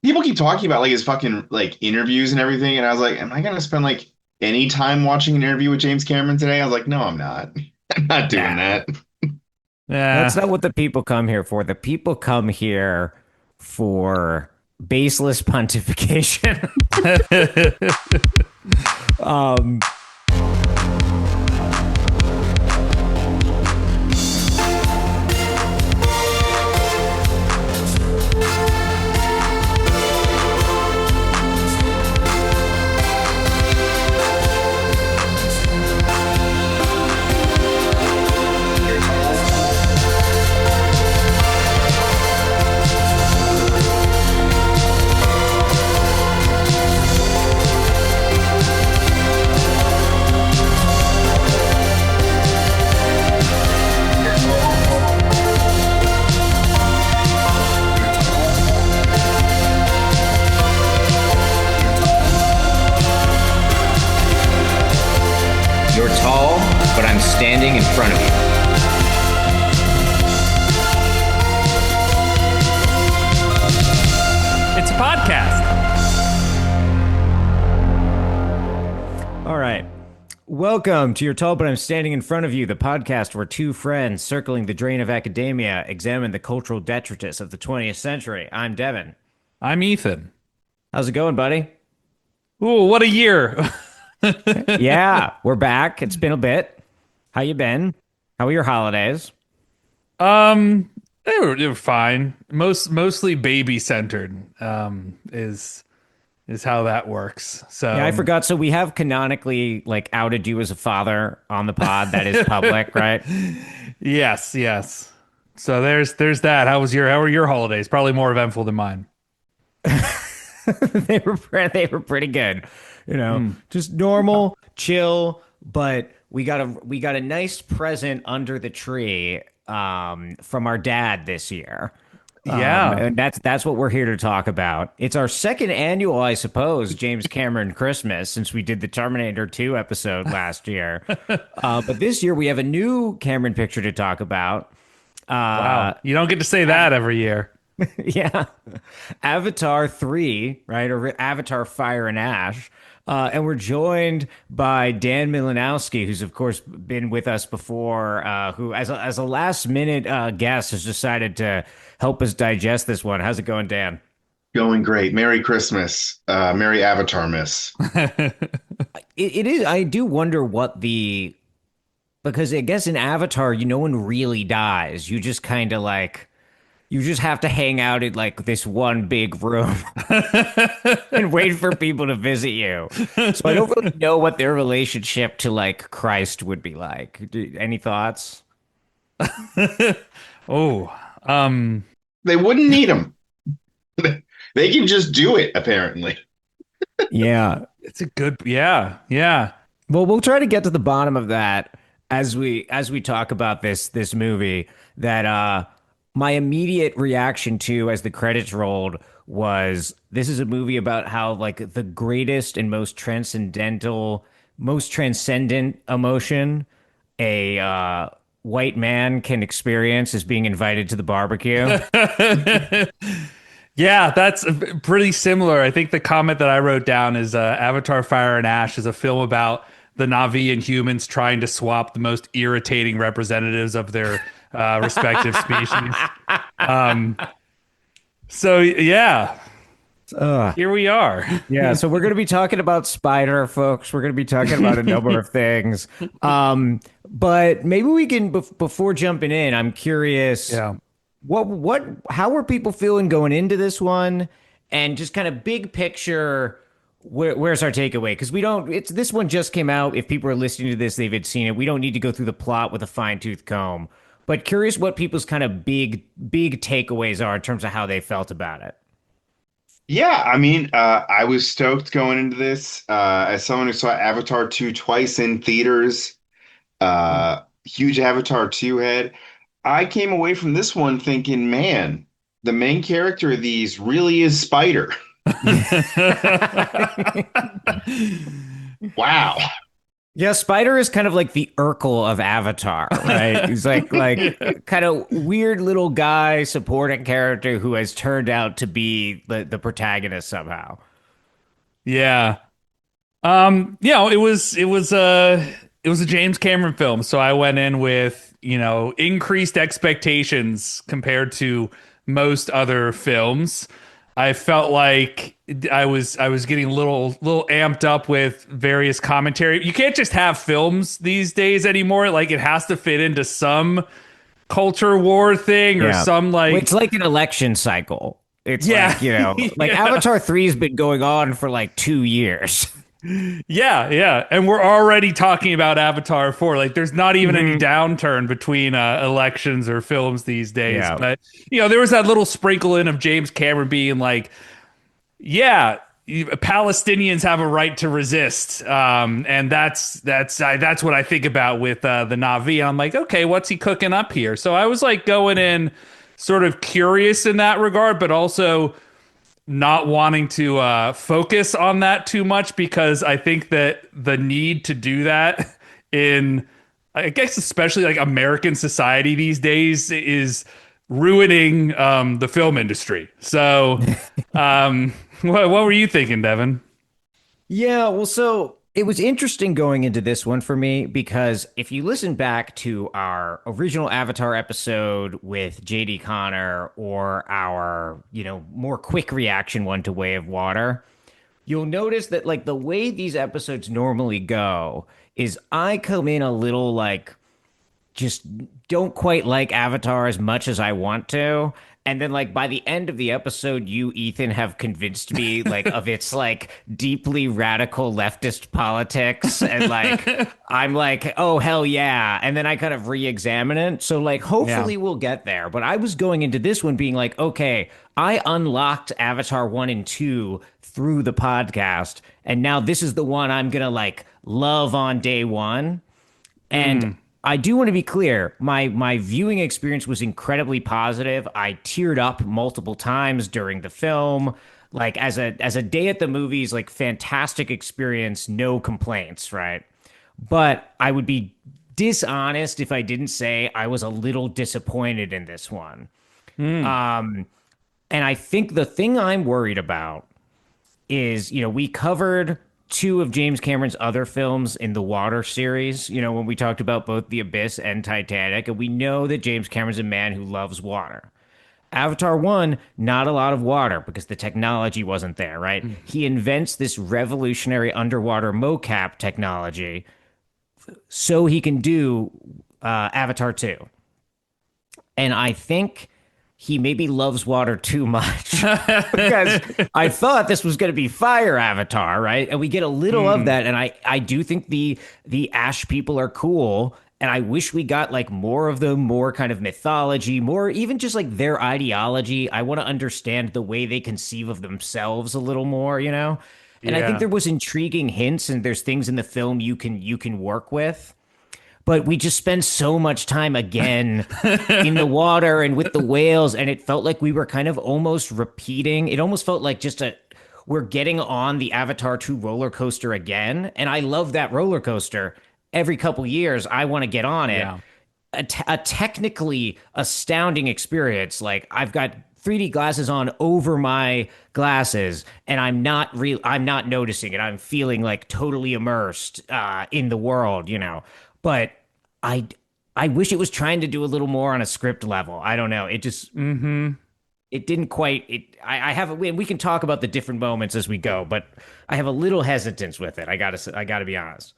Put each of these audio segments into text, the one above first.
people keep talking about like his fucking like interviews and everything, and I was like, am I gonna spend like any time watching an interview with James Cameron today? I was like, no, I'm not. I'm not doing Nah, that. that's not what the people come here for. The people come here for baseless pontification. Yeah. um, You're tall, but I'm standing in front of you. It's a podcast. all right. Welcome to Your Tall But I'm Standing in Front of You, the podcast where two friends circling the drain of academia examine the cultural detritus of the 20th century. I'm Devin. I'm Ethan. How's it going, buddy? Ooh, what a year. Yeah, we're back. It's been a bit. How you been? How are your holidays? Um, they were fine. Mostly baby centered. Is how that works. Yeah, I So forgot. So we have canonically like outed you as a father on the pod. That is public, right? yes. So there's that. How were your holidays? Probably more eventful than mine. They were pretty good. Just normal, chill, but we got a nice present under the tree from our dad this year. Yeah. And that's what we're here to talk about. It's our second annual, I suppose, James Cameron Christmas since we did the Terminator 2 episode last year. But this year we have a new Cameron picture to talk about. Wow. Uh, You don't get to say that every year. yeah. Avatar 3, right? Or Avatar Fire and Ash. And we're joined by Dan Malinowski, who's, of course, been with us before, who, as a last minute guest, has decided to help us digest this one. How's it going, Dan? Going great. Merry Christmas. Merry Avatar Miss. It is. I do wonder because I guess in Avatar, no one really dies. You just kind of like, you just have to hang out in like this one big room and wait for people to visit you. So I don't really know what their relationship to like Christ would be like. Any thoughts? Oh, um, They wouldn't need him. They can just do it, apparently. Yeah. it's a good, yeah. Well, we'll try to get to the bottom of that as we talk about this movie that my immediate reaction to as the credits rolled was this is a movie about how like the greatest and most transcendent emotion a white man can experience is being invited to the barbecue. Yeah, that's pretty similar. I think the comment that I wrote down is Avatar Fire and Ash is a film about the Na'vi and humans trying to swap the most irritating representatives of their respective species. Um, so, yeah, Ugh. here we are. Yeah, so we're going to be talking about Spider, folks. We're going to be talking about a number of things. But maybe we can, before jumping in, I'm curious, Yeah. how were people feeling going into this one? And just kind of big picture, where's our takeaway? Because this one just came out. If people are listening to this, they've had seen it. We don't need to go through the plot with a fine tooth comb. But curious what people's kind of big takeaways are in terms of how they felt about it. Yeah, I mean, I was stoked going into this. As someone who saw Avatar 2 twice in theaters, huge Avatar 2 head. I came away from this one thinking, man, the main character of these really is Spider. Wow. Yeah, Spider is kind of like the Urkel of Avatar, right? He's like kind of weird little guy supporting character who has turned out to be the protagonist somehow. Yeah. It was a James Cameron film, so I went in with, increased expectations compared to most other films. I felt like I was getting a little amped up with various commentary. You can't just have films these days anymore. Like it has to fit into some culture war thing or Yeah. some Well, like it's like an election cycle. It's yeah. like, like Yeah. Avatar 3 has been going on for like 2 years. Yeah, yeah. And we're already talking about Avatar 4. Like there's not even any Mhm. downturn between elections or films these days. Yeah. But, there was that little sprinkle in of James Cameron being like, yeah, Palestinians have a right to resist. And that's what I think about with the Na'vi. And I'm like, okay, what's he cooking up here? So I was like going in sort of curious in that regard, but also not wanting to focus on that too much because I think that the need to do that in, I guess, especially like American society these days is ruining the film industry. So, what were you thinking, Devin? Yeah, well, so it was interesting going into this one for me because if you listen back to our original Avatar episode with JD Connor or our, more quick reaction one to Way of Water, you'll notice that like the way these episodes normally go is I come in a little like just don't quite like Avatar as much as I want to. And then like by the end of the episode, you, Ethan, have convinced me like of its like deeply radical leftist politics. And like I'm like, oh hell yeah. And then I kind of re-examine it. So like Yeah. hopefully we'll get there. But I was going into this one being like, okay, I unlocked Avatar 1 and 2 through the podcast. And now this is the one I'm gonna like love on day one. And Mm. I do want to be clear. My viewing experience was incredibly positive. I teared up multiple times during the film. Like as a day at the movies, like fantastic experience, no complaints, right? But I would be dishonest if I didn't say I was a little disappointed in this one. Mm. And I think the thing I'm worried about is, we covered two of James Cameron's other films in the Water series, when we talked about both The Abyss and Titanic, and we know that James Cameron's a man who loves water. Avatar 1, not a lot of water because the technology wasn't there, right? He invents this revolutionary underwater mocap technology so he can do Avatar 2. And I think he maybe loves water too much because I thought this was going to be fire Avatar, right? And we get a little of Mm. that, and I do think the Ash people are cool, and I wish we got like more of them, more kind of mythology, more even just like their ideology. I want to understand the way they conceive of themselves a little more, And I think Yeah. there was intriguing hints, and there's things in the film you can work with, but we just spend so much time again in the water and with the whales, and it felt like we were kind of almost repeating. It almost felt like we're getting on the Avatar 2 roller coaster again, and I love that roller coaster. Every couple years I want to get on it. Yeah. A technically astounding experience. Like I've got 3D glasses on over my glasses, and I'm not noticing it. I'm feeling like totally immersed in the world. But I I wish it was trying to do a little more on a script level. I don't know. It just Hmm. it didn't quite. I have. We can talk about the different moments as we go, but I have a little hesitance with it. I gotta be honest.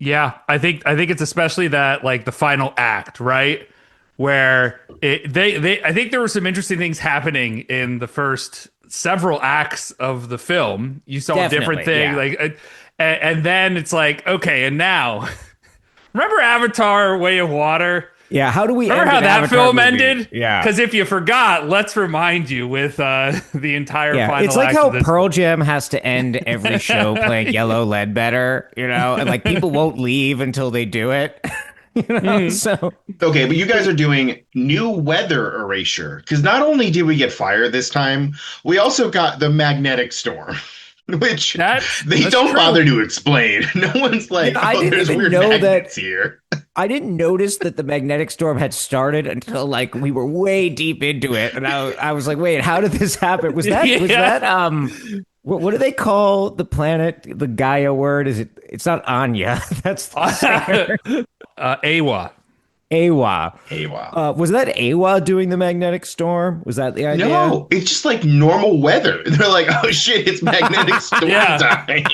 Yeah, I think it's especially that like the final act, right? Where they I think there were some interesting things happening in the first several acts of the film. You saw different Definitely, things yeah. like and then it's like, okay, and now remember Avatar Way of Water? Yeah, how do we Remember end how an that Avatar film movie? ended? Yeah. Because if you forgot, let's remind you with the entire Yeah, final it's like act how of this. Pearl Jam has to end every show playing Yellow Ledbetter, and like people won't leave until they do it. Mm. So Okay, but you guys are doing new weather erasure because not only did we get fire this time, we also got the magnetic storm. which they That's don't true. bother to explain. No one's Yeah, like, I "Oh, didn't there's even weird know magnets that. here." I didn't notice that the magnetic storm had started until like we were way deep into it, and I was like, wait, how did this happen? Was Yeah. that what do they call the planet? The Gaia word is it? It's not Anya. That's the singer. Awa. Awa. Hey, wow. Was that Awa doing the magnetic storm? Was that the idea? No, it's just like normal weather. They're like, "Oh shit, it's magnetic storm Yeah. time."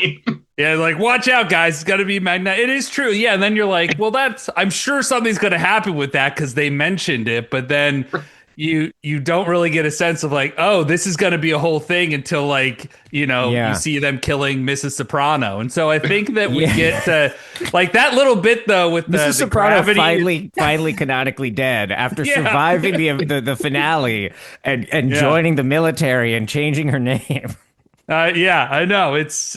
Yeah, like watch out, guys. It's got to be magnet. It is true. Yeah, and then you're like, well, that's. I'm sure something's going to happen with that because they mentioned it, but then you don't really get a sense of like, oh, this is going to be a whole thing until like you Yeah. see them killing Mrs. Soprano, and so I think that we get Yeah. to like that little bit though with Mrs. the Soprano gravity. finally canonically dead after Yeah, surviving the finale and yeah. joining the military and changing her name. Yeah, I know it's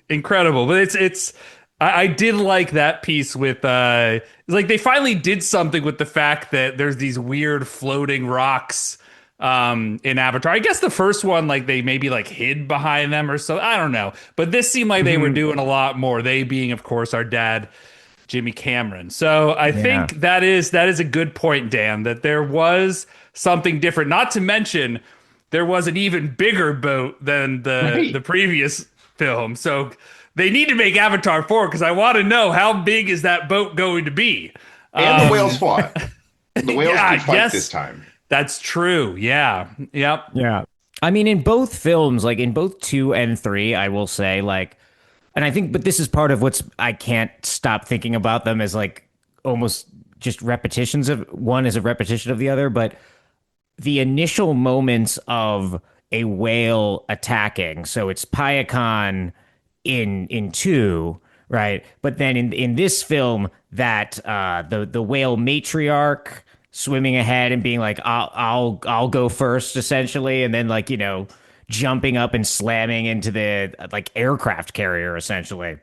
incredible, but it's I did like that piece with like they finally did something with the fact that there's these weird floating rocks in Avatar. I guess the first one like they maybe like hid behind them or so. I don't know, but this seemed like they were Mhm. doing a lot more. They being, of course, our dad. Jimmy Cameron. So I Yeah. think that is a good point, Dan, that there was something different. Not to mention there was an even bigger boat than the Right. previous film. So they need to make Avatar 4 because I want to know how big is that boat going to be. And the whales Um, fought. The whales could yeah, fight this yes, time. that's true. Yeah, yep, Yeah. I mean, in both films, like in both two and three, I will say, like, and I think, but this is part of what's, I can't stop thinking about them as like almost just repetitions of one is a repetition of the other, but the initial moments of a whale attacking. So it's Payakan in two, right? But then in this film, that the whale matriarch swimming ahead and being like, I'll go first, essentially, and then like jumping up and slamming into the like aircraft carrier, essentially.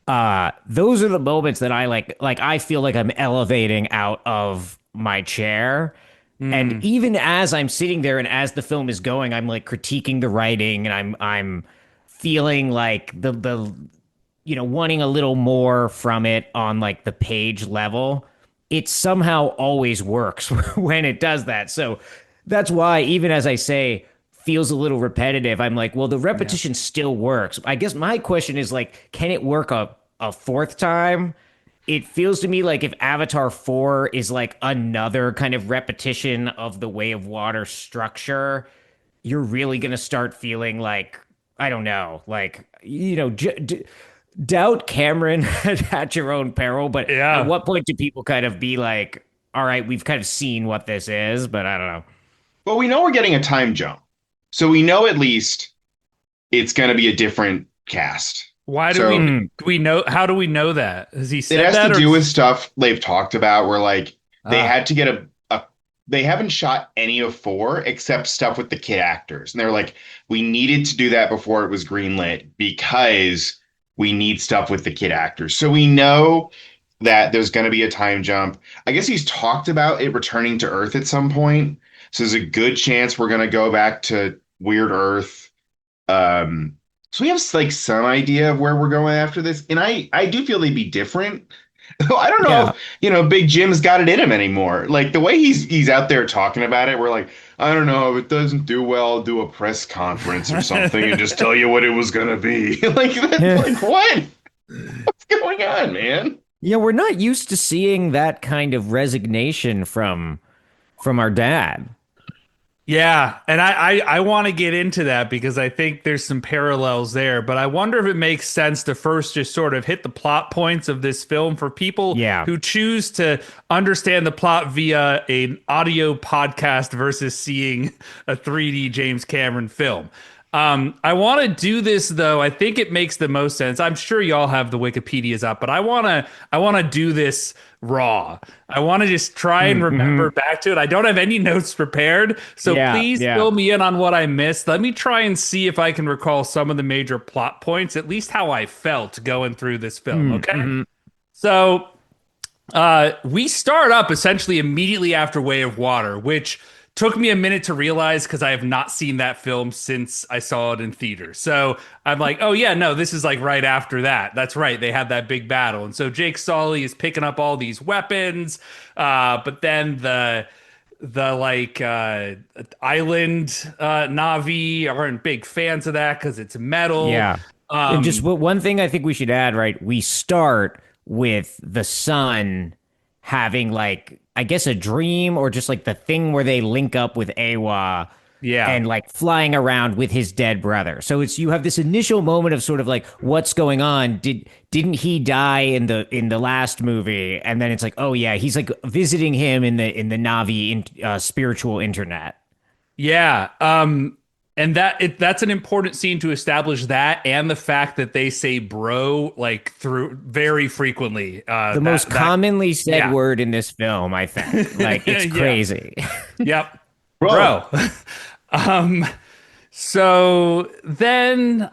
Those are the moments that I like I feel like I'm elevating out of my chair. And mm, even as I'm sitting there and as the film is going, I'm like critiquing the writing and I'm feeling like the wanting a little more from it on like the page level. It somehow always works when it does that. So that's why even as I say feels a little repetitive, I'm like, well, the yeah. repetition still works. I guess my question is like, can it work a fourth time? It feels to me like if Avatar 4 is like another kind of repetition of the Way of Water structure, you're really going to start feeling like, I don't know, like, doubt Cameron at your own peril. But at Yeah. what point do people kind of be like, all right, we've kind of seen what this is, but I don't know. Well, we know we're getting a time jump. So we know at least it's going to be a different cast. Why So do we know? How do we know that? Has he it said has to that or? do with stuff they've talked about where like they Ah, had to get a they haven't shot any of four except stuff with the kid actors. And they're like, we needed to do that before it was greenlit because we need stuff with the kid actors. So we know that there's going to be a time jump. I guess he's talked about it returning to Earth at some point. So there's a good chance we're going to go back to Weird Earth. So we have like some idea of where we're going after this, and I do feel they'd be different. I don't know Yeah. if Big Jim's got it in him anymore. Like the way he's out there talking about it, we're like, I don't know if it doesn't do well, I'll do a press conference or something and just tell you what it was gonna be. Like that's Yeah. like what? What's going on, man? Yeah, we're not used to seeing that kind of resignation from our dad. yeah, and I want to get into that because I think there's some parallels there. But I wonder if it makes sense to first just sort of hit the plot points of this film for people Yeah. who choose to understand the plot via an audio podcast versus seeing a 3D James Cameron film. I want to do this though. I think it makes the most sense. I'm sure y'all have the Wikipedias up, but I want to do this raw. I want to just try and Mm-hmm. remember back to it. I don't have any notes prepared, so Yeah, please yeah. fill me in on what I missed. Let me try and see if I can recall some of the major plot points, at least how I felt going through this film. Okay, Mm-hmm. so we start up essentially immediately after Way of Water, which took me a minute to realize because I have not seen that film since I saw it in theaters. So I'm like, oh yeah, no, this is like right after that. That's right. They had that big battle. And so Jake Sully is picking up all these weapons. But then the island Navi aren't big fans of that because it's metal. Yeah. And just Um, one thing I think we should add, right? We start with the son having like, I guess a dream or just like the thing where they link up with Awa yeah. and like flying around with his dead brother. So it's you have this initial moment of sort of like what's going on? Didn't he die in the last movie? And then it's like, oh yeah, he's like visiting him in the Navi spiritual internet. Yeah. And that's an important scene to establish that and the fact that they say bro like through very frequently. The most commonly said yeah. word in this film, I think. Like it's Yeah. crazy. Yep. Bro. Bro. um So then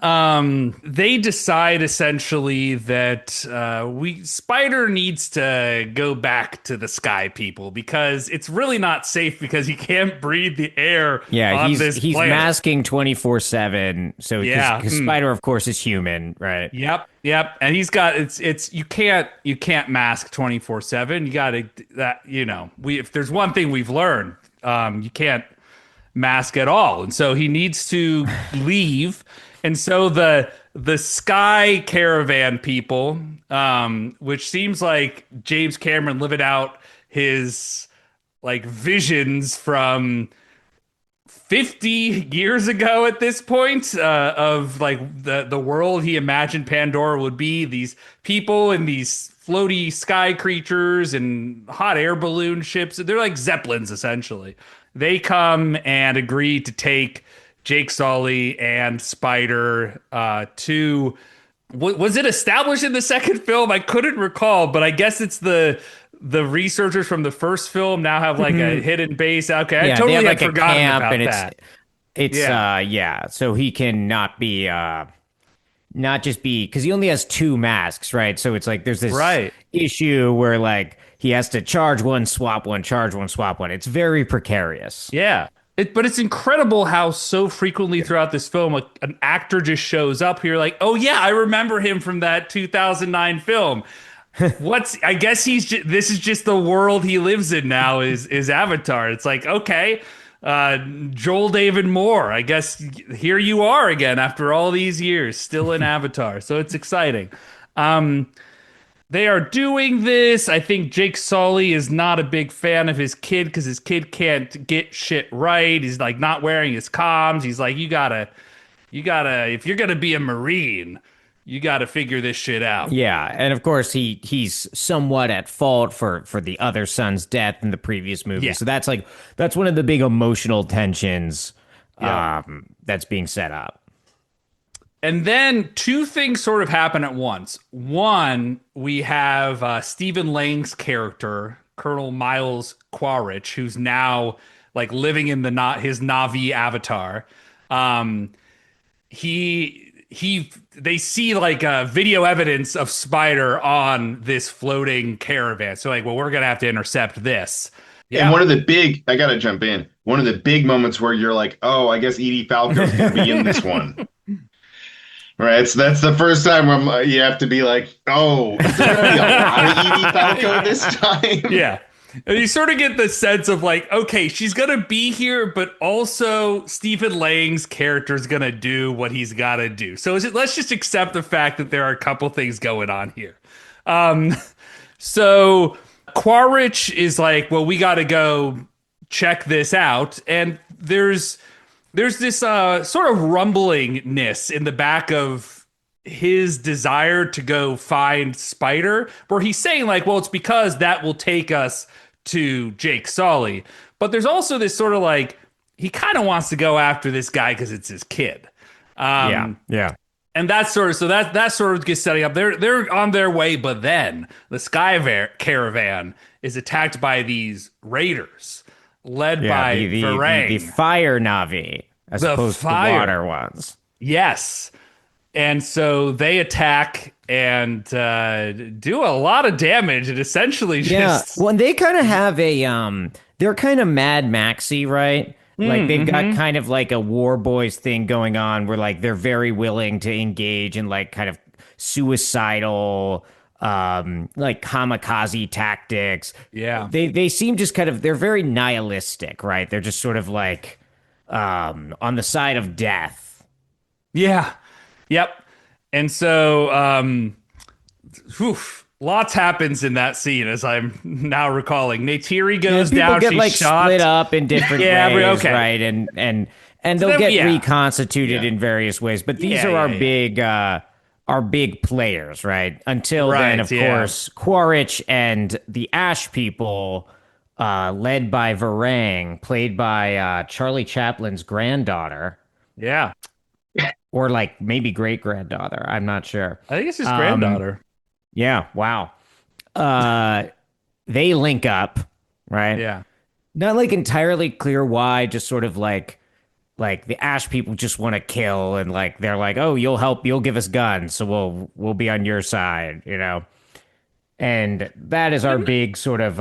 they decide essentially that we Spider needs to go back to the Sky People because it's really not safe because he can't breathe the air Yeah, on he's this he's planet. masking 24/7. So Yeah. because Spider, of course, is human, right? Yep, yep. And he's got it's you can't mask 24/7. You got to that we if there's one thing we've learned, you can't mask at all. And so he needs to leave. And so the Sky Caravan people, which seems like James Cameron living out his like visions from 50 years ago at this point of like the world he imagined Pandora would be, these people and these floaty sky creatures and hot air balloon ships. They're like zeppelins essentially. They come and agree to take Jake Sully and Spider to was it established in the second film? I couldn't recall, but I guess it's the researchers from the first film now have like a hidden base. Okay, I Yeah, they totally have had like a forgotten camp, about and that. it's Yeah. yeah. So he can not be not just be because he only has two masks, right? So it's like there's this Right. issue where like he has to charge one, swap one, charge one, swap one. It's very precarious. Yeah. But it's incredible how so frequently throughout this film, like, an actor just shows up here, like, oh yeah, I remember him from that 2009 film. I guess this is just the world he lives in now is Avatar. It's like, okay, Joel David Moore, I guess here you are again after all these years, still in Avatar. So it's exciting. They are doing this. I think Jake Sully is not a big fan of his kid because his kid can't get shit right. He's like not wearing his comms. He's like, you gotta, if you're gonna be a Marine, you gotta figure this shit out. Yeah, and of course he's somewhat at fault for the other son's death in the previous movie. Yeah. So that's one of the big emotional tensions Yeah. that's being set up. And then two things sort of happen at once. One, we have Stephen Lang's character, Colonel Miles Quaritch, who's now like living in his Navi avatar. They see like video evidence of Spider on this floating caravan. So like, well, we're gonna have to intercept this. And Yeah, I gotta jump in. One of the big moments where you're like, oh, I guess Edie Falco's gonna be in this one. Right, so that's the first time you have to be like, oh, is there gonna be a lot of Edie Falco this time? yeah. And you sort of get the sense of like, okay, she's gonna be here, but also Stephen Lang's character is gonna do what he's gotta do. So let's just accept the fact that there are a couple things going on here. Um, so Quaritch is like, well, we gotta go check this out, and there's this sort of rumblingness in the back of his desire to go find Spider, where he's saying like, well, it's because that will take us to Jake Sully. But there's also this sort of like, he kind of wants to go after this guy because it's his kid. Yeah. And that's sort of, so that sort of gets setting up. They're on their way, but then the Caravan is attacked by these raiders led by Varang. The fire Navi as The opposed fire. to the water ones. Yes. And so they attack and do a lot of damage and essentially Yeah. just Well, and they kind of have a they're kind of Mad Maxy, right? Like they've got Mm-hmm. kind of like a war boys thing going on where like they're very willing to engage in like kind of suicidal like kamikaze tactics. Yeah. They seem just kind of they're very nihilistic, right? They're just sort of like on the side of death. Yeah. Yep. And so, whew, lots happens in that scene, as I'm now recalling. Neytiri Yeah, goes people down. get She's like split shot. up in different Yeah. ways, Okay. right? And So they'll then, get yeah. reconstituted Yeah. in various ways. But these Yeah. are Yeah. Yeah. our big players, right? Until then, Right. of Yeah. course, Quaritch and the Ash people, led by Varang, played by Charlie Chaplin's granddaughter, Yeah. or like maybe great granddaughter. I'm not sure. I think it's his Um, granddaughter. yeah, wow. Uh, they link up, right? Yeah. Not like entirely clear why, just sort of like the Ash people just want to kill and like they're like, "Oh, you'll give us guns, so we'll be on your side," you know. And that is our big sort of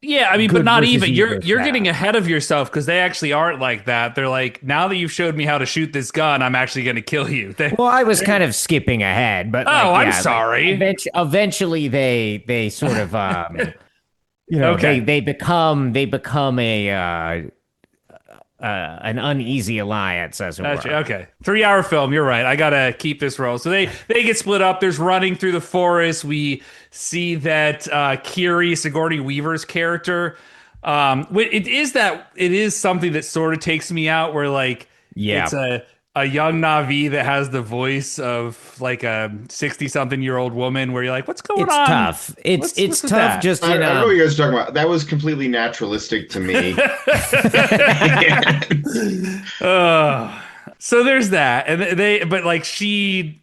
Yeah, I mean, but good not versus even. You're evil you're getting setup. ahead of yourself because they actually aren't like that. They're like, now that you've showed me how to shoot this gun, I'm actually going to kill you. Well, I was kind of skipping ahead, but like Oh, I'm yeah, like sorry. eventually they sort of you know, Okay. they become a an uneasy alliance, as it Gotcha. were. Okay. 3 hour film. You're right. I gotta keep this roll. So they get split up. There's running through the forest. We see that Kiri, Sigourney Weaver's character. It is something that sort of takes me out. Where like Yeah. it's a young Navi that has the voice of like a 60-something-year-old woman. Where you're like, what's going It's on? tough. It's What's with tough that? just I in don't know what you guys are talking about. That was completely naturalistic to me. So there's that, and but like she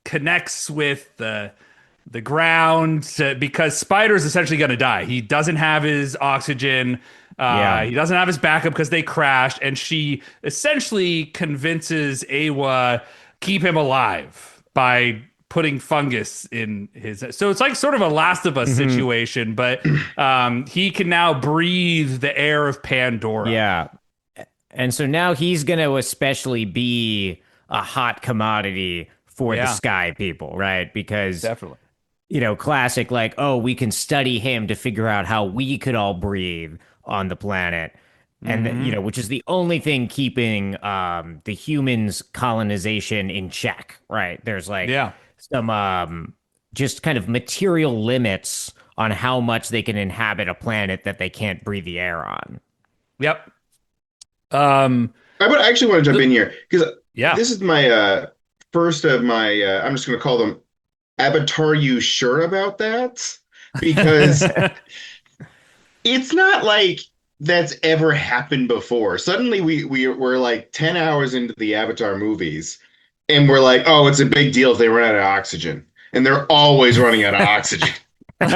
connects with the ground because Spider's essentially going to die. He doesn't have his oxygen. Yeah. He doesn't have his backup because they crashed, and she essentially convinces Awa keep him alive by putting fungus in his. So it's like sort of a Last of Us situation, but he can now breathe the air of Pandora. Yeah. And so now he's going to especially be a hot commodity for the Yeah. sky people, right? Because, Definitely. you know, classic, like, oh, we can study him to figure out how we could all breathe on the planet. And, you know, which is the only thing keeping the humans' colonization in check, right? There's like Yeah. some just kind of material limits on how much they can inhabit a planet that they can't breathe the air on. Yep. Um. I actually want to jump in here because Yeah. this is my first of my I'm just going to call them Avatar you sure about that? Because it's not like that's ever happened before. Suddenly we're like 10 hours into the Avatar movies and we're like, "Oh, it's a big deal if they run out of oxygen." And they're always running out of oxygen. like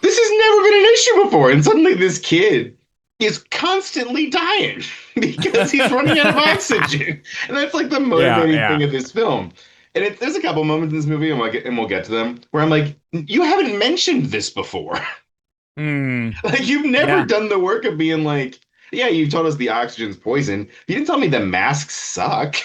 this has never been an issue before. And suddenly this kid is constantly dying because he's running out of oxygen. And that's like the motivating Yeah, thing yeah. of this film. And there's a couple moments in this movie, and we'll get to them, where I'm like, you haven't mentioned this before. Hmm. Like, you've never Yeah. done the work of being like, yeah, you told us the oxygen's poison. You didn't tell me the masks suck.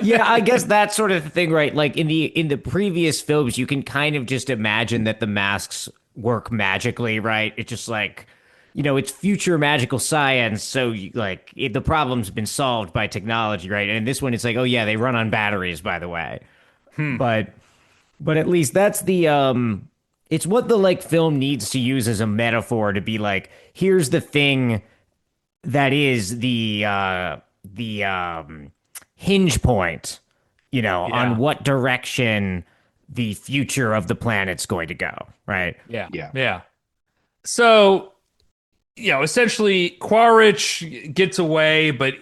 Yeah, I guess that's sort of the thing, right? Like in the previous films, you can kind of just imagine that the masks work magically, right? It's just like, you know, it's future magical science, so the problem's been solved by technology, right? And in this one, it's like, oh yeah, they run on batteries, by the way. But at least that's the it's what the like film needs to use as a metaphor to be like, here's the thing that is the hinge point, you know, Yeah. on what direction the future of the planet's going to go, right? Yeah. Yeah. Yeah. So, you know, essentially Quaritch gets away, but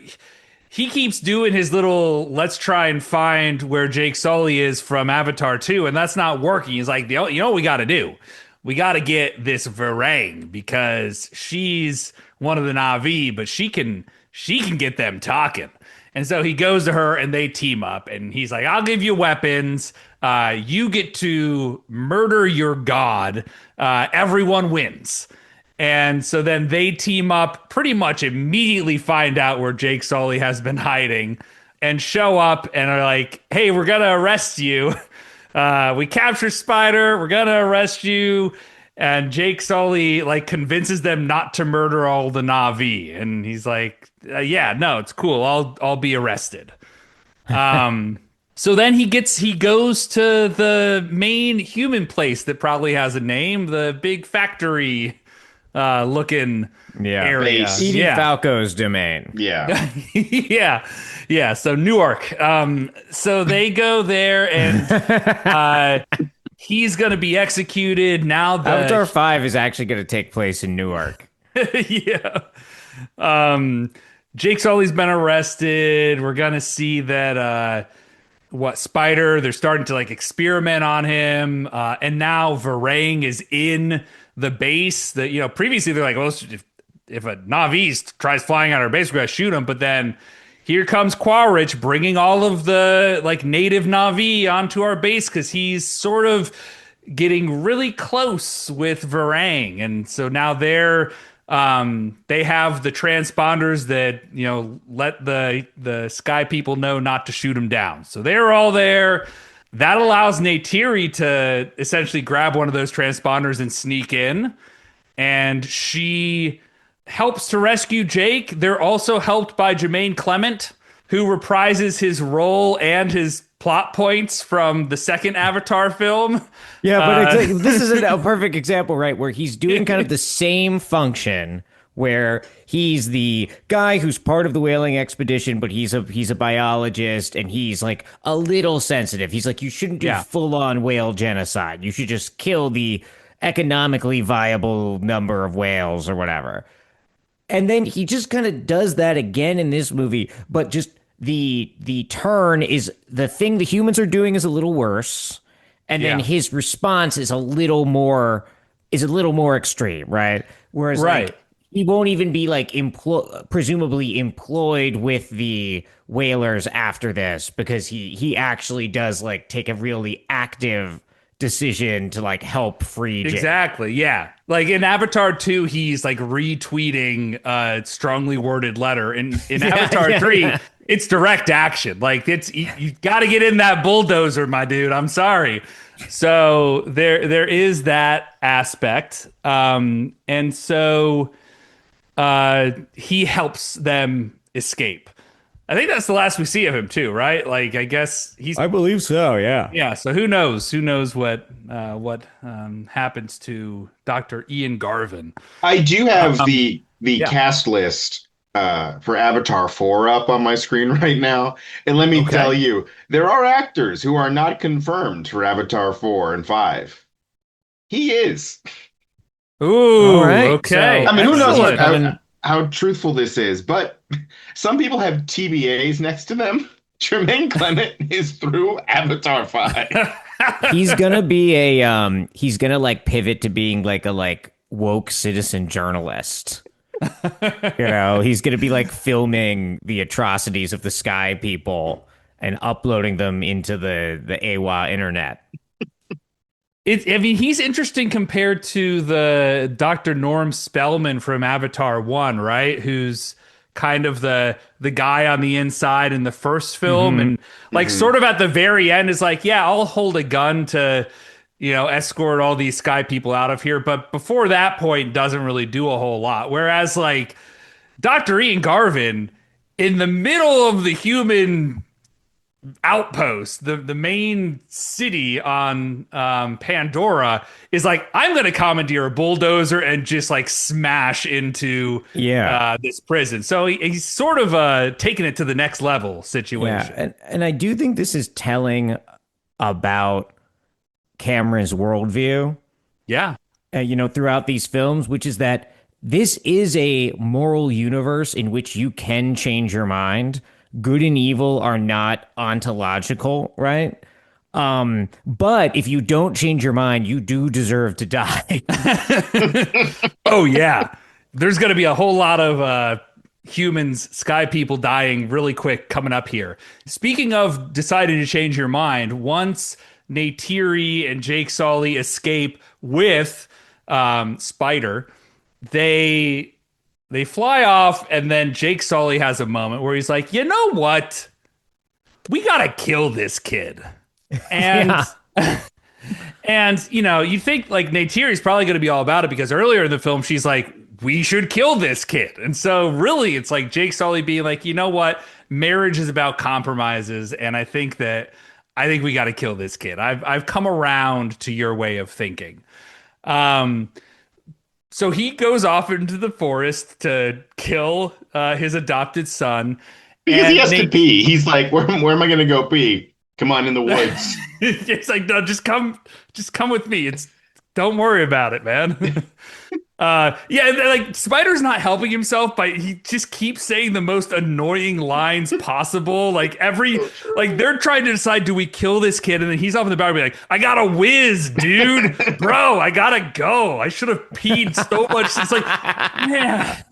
he keeps doing his little let's try and find where Jake Sully is from Avatar 2, and that's not working. He's like, you know what we got to do? We got to get this Varang because she's one of the Na'vi, but she can she can get them talking. And so he goes to her and they team up and he's like, I'll give you weapons. You get to murder your god. Everyone wins. And so then they team up, pretty much immediately find out where Jake Sully has been hiding and show up and are like, hey, we're going to arrest you. We capture Spider. We're going to arrest you. And Jake Sully like convinces them not to murder all the Na'vi. And he's like, yeah, no, it's cool. I'll be arrested. So then he goes to the main human place that probably has a name, the big factory looking area. Base. Edie Yeah. Falco's domain. Yeah. Yeah. So Newark. So they go there and he's going to be executed now. Avatar 5 is actually going to take place in Newark. Yeah. Jake Sully's been arrested. We're going to see that Spider, they're starting to like experiment on him. And now Varang is in the base that, previously they're like, well, if a Navi tries flying out our base, we're going to shoot him. But then here comes Quaritch bringing all of the like native Navi onto our base because he's sort of getting really close with Varang. And so now they have the transponders that, let the sky people know not to shoot him down. So they're all there. That allows Neytiri to essentially grab one of those transponders and sneak in. And she helps to rescue Jake. They're also helped by Jermaine Clement, who reprises his role and his plot points from the second Avatar film. Yeah, but it's like, this is a perfect example, right? Where he's doing kind of the same function, where he's the guy who's part of the whaling expedition, but he's a biologist and he's like a little sensitive. He's like, you shouldn't do full on whale genocide. You should just kill the economically viable number of whales or whatever. And then he just kind of does that again in this movie, but just the turn is the thing the humans are doing is a little worse, and then his response is a little more extreme, right? Whereas like, he won't even be like presumably employed with the whalers after this because he actually does like take a really active decision to like help free Jake. Exactly. Yeah. Like in Avatar 2, he's like retweeting a strongly worded letter. In Avatar 3, it's direct action. Like you got to get in that bulldozer, my dude. I'm sorry. So there is that aspect. And so he helps them escape. I think that's the last we see of him too, right? Like, I guess I believe so. Yeah. Yeah. So who knows? Who knows what happens to Dr. Ian Garvin? I do have the cast list for Avatar 4 up on my screen right now. And let me tell you, there are actors who are not confirmed for Avatar 4 and 5. He is. Ooh, all right. okay. So, I mean, who knows how truthful this is, but some people have TBAs next to them. Jermaine Clement is through Avatar 5. He's gonna like pivot to being like a woke citizen journalist. He's gonna be like filming the atrocities of the sky people and uploading them into the AWA internet. He's interesting compared to the Dr. Norm Spellman from Avatar 1, right? Who's kind of the guy on the inside in the first film. And like sort of at the very end is like, yeah, I'll hold a gun to, escort all these sky people out of here. But before that point doesn't really do a whole lot. Whereas like Dr. Ian Garvin in the middle of the human outpost, the main city on Pandora is like, I'm going to commandeer a bulldozer and just like smash into this prison. So he's sort of taking it to the next level situation. Yeah, and I do think this is telling about Cameron's worldview. Yeah. Throughout these films, which is that this is a moral universe in which you can change your mind. Good and evil are not ontological, right? But if you don't change your mind, you do deserve to die. Oh yeah. There's going to be a whole lot of humans, sky people dying really quick coming up here. Speaking of deciding to change your mind, once Neytiri and Jake Sully escape with Spider, they they fly off, and then Jake Sully has a moment where he's like, you know what? We gotta kill this kid. And Yeah. and you know, you think like Neytiri's probably going to be all about it because earlier in the film she's like, "We should kill this kid," and so really it's like Jake Sully being like, "You know what? Marriage is about compromises, and I think we got to kill this kid. I've come around to your way of thinking." Um, so he goes off into the forest to kill his adopted son, Because he and has to Nate. pee. He's like, where am I going to go pee? Come on in the woods. It's like, no, just come with me. It's don't worry about it, man. Yeah, like Spider's not helping himself, but he just keeps saying the most annoying lines possible. Like So like true. they're trying to decide, do we kill this kid? And then he's off in the balcony like, I gotta whiz, dude, bro, I gotta go. I should have peed so much. It's like, man,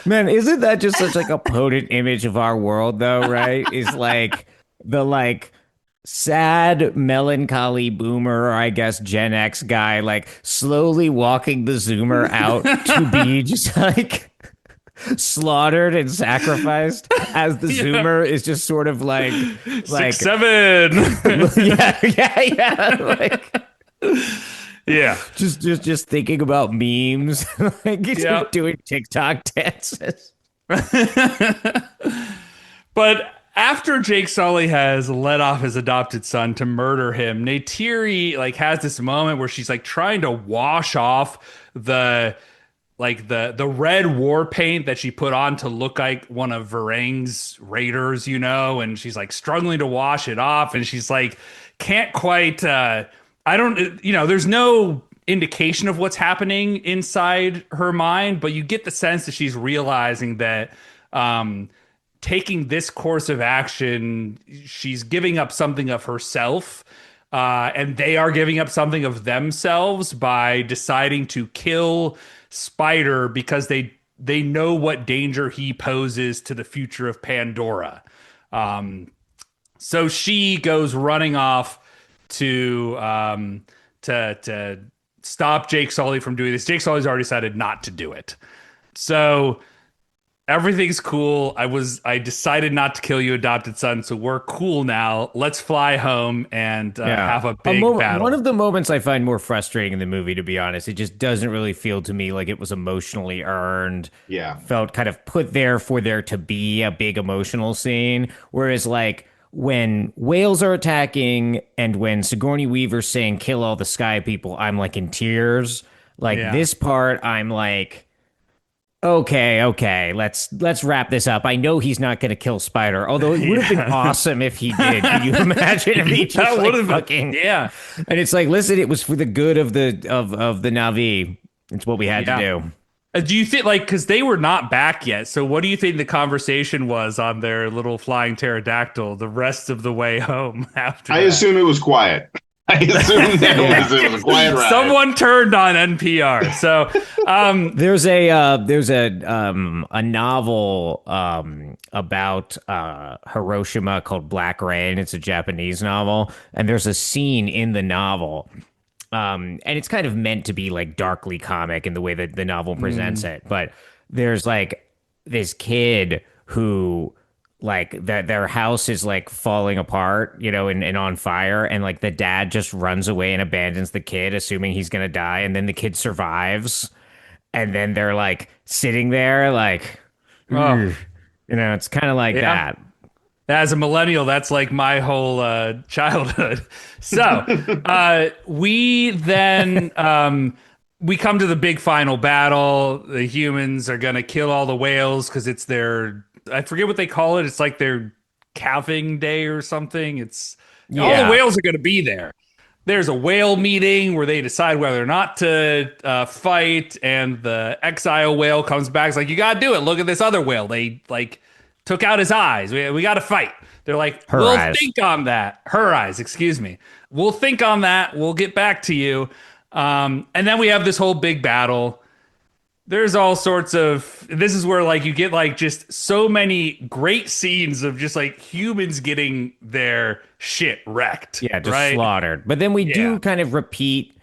Man, isn't that just such like a potent image of our world though, right? Is like the like sad, melancholy boomer, or I guess Gen X guy, like slowly walking the Zoomer out to be just like slaughtered and sacrificed as the yeah, Zoomer is just sort of six, like seven, yeah, like yeah, just thinking about memes, like yeah. doing TikTok dances. But after Jake Sully has let off his adopted son to murder him, Neytiri like has this moment where she's like trying to wash off the the red war paint that she put on to look like one of Varang's raiders, you know, and she's like struggling to wash it off, and she's like can't quite I don't you know, there's no indication of what's happening inside her mind, but you get the sense that she's realizing that um taking this course of action, she's giving up something of herself, and they are giving up something of themselves by deciding to kill Spider because they know what danger he poses to the future of Pandora. So she goes running off to to stop Jake Sully from doing this. Jake Sully's already decided not to do it. So everything's cool. I decided not to kill you, adopted son, so we're cool now. Let's fly home and Yeah. have a A big moment, one battle. of the moments I find more frustrating in the movie, to be honest, it just doesn't really feel to me like it was emotionally earned. Yeah. Felt kind of put there for there to be a big emotional scene. Whereas, like, when whales are attacking and when Sigourney Weaver's saying kill all the sky people, I'm like in tears. Like, Yeah. this part, I'm like, okay, let's wrap this up. I know he's not going to kill Spider, although it would have been Yeah. awesome if he did. Can you imagine if he just That would like have fucking? yeah. And it's like, listen, it was for the good of the Navi. It's what we had to Yeah. do. Do you think like because they were not back yet? So what do you think the conversation was on their little flying pterodactyl the rest of the way home after I that? assume it was quiet. I assume that Yeah. it was a quiet ride. Someone turned on NPR. So There's a novel about Hiroshima called Black Rain. It's a Japanese novel, and there's a scene in the novel. And it's kind of meant to be like darkly comic in the way that the novel presents it. But there's like this kid who like that their house is like falling apart, you know, and on fire, and like the dad just runs away and abandons the kid, assuming he's gonna die, and then the kid survives, and then they're like sitting there like, oh "Ugh." You know, it's kind of like yeah. that. As a millennial, that's like my whole childhood. So we then we come to the big final battle. The humans are gonna kill all the whales because it's their I forget what they call it. It's like their calving day or something. It's all the Yeah. whales are gonna be there. There's a whale meeting where they decide whether or not to fight, and the exile whale comes back. It's like, you gotta do it. Look at this other whale. They like took out his eyes. We got to fight. They're like, Her we'll eyes. think on that. Her eyes, excuse me. We'll think on that. We'll get back to you. And then we have this whole big battle. there's all sorts of this is where like you get like just so many great scenes of just like humans getting their shit wrecked, Yeah, just right? slaughtered. But then we do Yeah. kind of repeat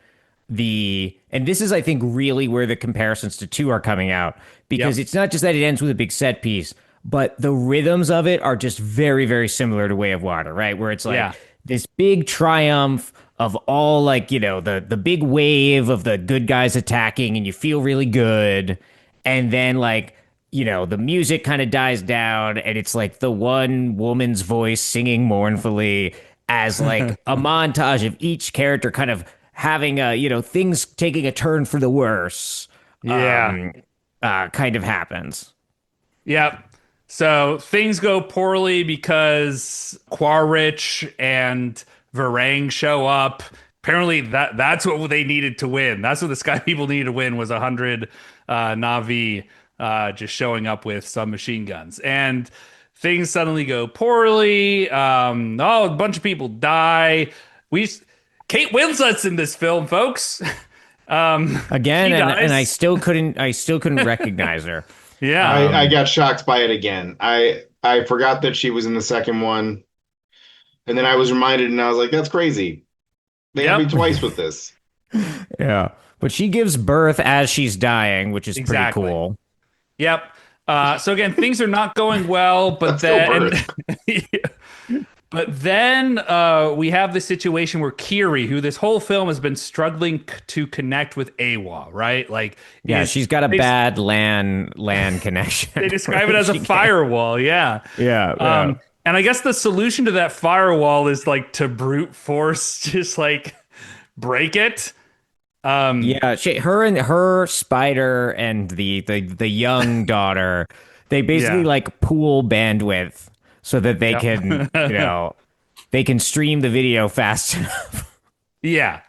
and this is, I think, really where the comparisons to two are coming out because Yep. it's not just that it ends with a big set piece, but the rhythms of it are just very, very similar to Way of Water, right? Where it's like Yeah. this big triumph of all like, the big wave of the good guys attacking and you feel really good. And then like, the music kind of dies down and it's like the one woman's voice singing mournfully as like a montage of each character kind of having things taking a turn for the worse Yeah. kind of happens. Yep. So things go poorly because Quaritch and Varang show up. Apparently that's what they needed to win. That's what the Sky People needed to win was 100 Na'vi just showing up with some machine guns. And things suddenly go poorly. A bunch of people die. We Kate Winslet's in this film, folks. Again, She and dies. I still couldn't recognize her. Yeah. I got shocked by it again. I forgot that she was in the second one, and then I was reminded, and I was like, "That's crazy. They had me Yep. twice with this." Yeah, but she gives birth as she's dying, which is pretty Exactly. cool. Yep. So again, things are not going well, That's still birth. but then we have the situation where Kiri, who this whole film has been struggling to connect with Awa, right? Like, Yeah, is she's got a they, bad land connection. they describe it Right? as a She can't. firewall, yeah. Yeah. And I guess the solution to that firewall is like to brute force, just like break it. Yeah, her and her spider and the young daughter, they basically Yeah. like pool bandwidth so that they can, Yep. they can stream the video fast enough. Yeah.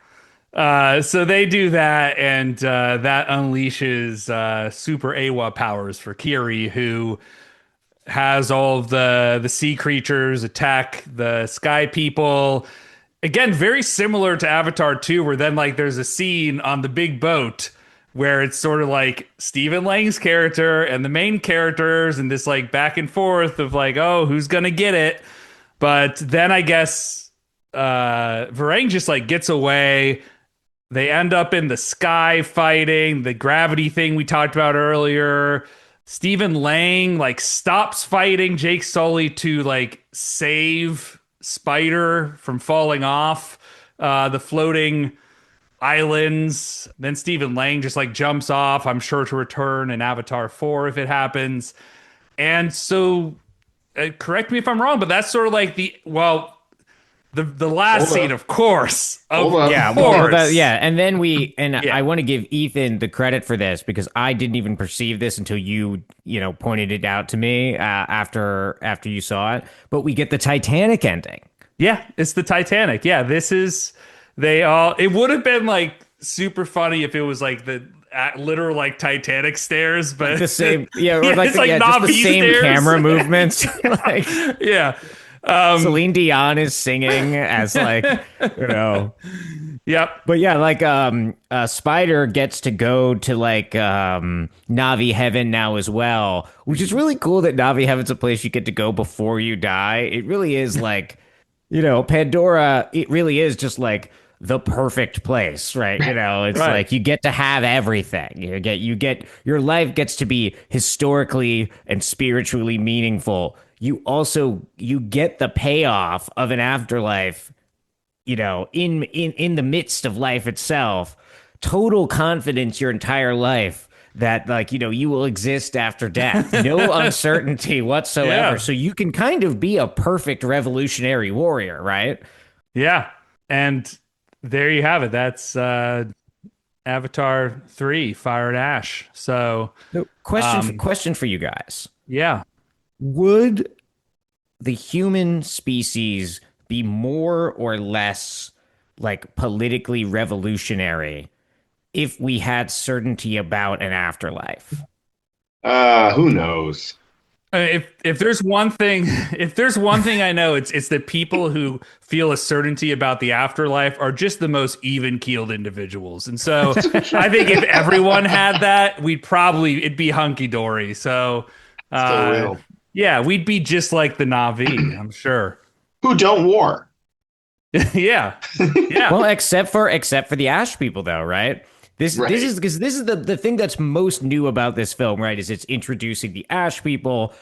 So they do that, and that unleashes super AWA powers for Kiri, who has all of the sea creatures attack the sky people. Again, very similar to Avatar 2, where then like there's a scene on the big boat where it's sort of like Stephen Lang's character and the main characters and this like back and forth of like, oh, who's gonna get it? But then I guess Varang just like gets away. They end up in the sky fighting the gravity thing we talked about earlier. Stephen Lang like stops fighting Jake Sully to like save Spider from falling off the floating islands. Then Stephen Lang just like jumps off, I'm sure to return in Avatar 4 if it happens. And so correct me if I'm wrong, but that's sort of like the last Hold scene, up. of course. Of Hold up. Yeah, well, course. and then I Yeah. want to give Ethan the credit for this because I didn't even perceive this until you pointed it out to me after you saw it. But we get the Titanic ending. Yeah, it's the Titanic. Yeah, this is they all. It would have been like super funny if it was like the literal like Titanic stairs, but The same, yeah, or yeah, like it's like just the Na'vi same stairs. camera movements. Like Yeah. Celine Dion is singing as like, you know. Yep. But yeah, like Spider gets to go to like Navi Heaven now as well, which is really cool that Navi Heaven's a place you get to go before you die. It really is like, Pandora, it really is just like the perfect place, right? It's Right. like you get to have everything. You get your life gets to be historically and spiritually meaningful. You get the payoff of an afterlife, in the midst of life itself, total confidence your entire life that like, you will exist after death. No uncertainty whatsoever. Yeah. So you can kind of be a perfect revolutionary warrior, right? Yeah. And there you have it. That's Avatar 3, Fire and Ash. So, So question for you guys. yeah. Would the human species be more or less like politically revolutionary if we had certainty about an afterlife? Who knows? If there's one thing, if there's one thing I know, it's that people who feel a certainty about the afterlife are just the most even-keeled individuals. And so I think if everyone had that, it'd be hunky-dory. So So uh real. yeah, we'd be just like the Na'vi, I'm sure. Who don't war. Yeah. Yeah. Well, except for the Ash people, though, right? This Right. is because this is the thing that's most new about this film, right? Is it's introducing the Ash people,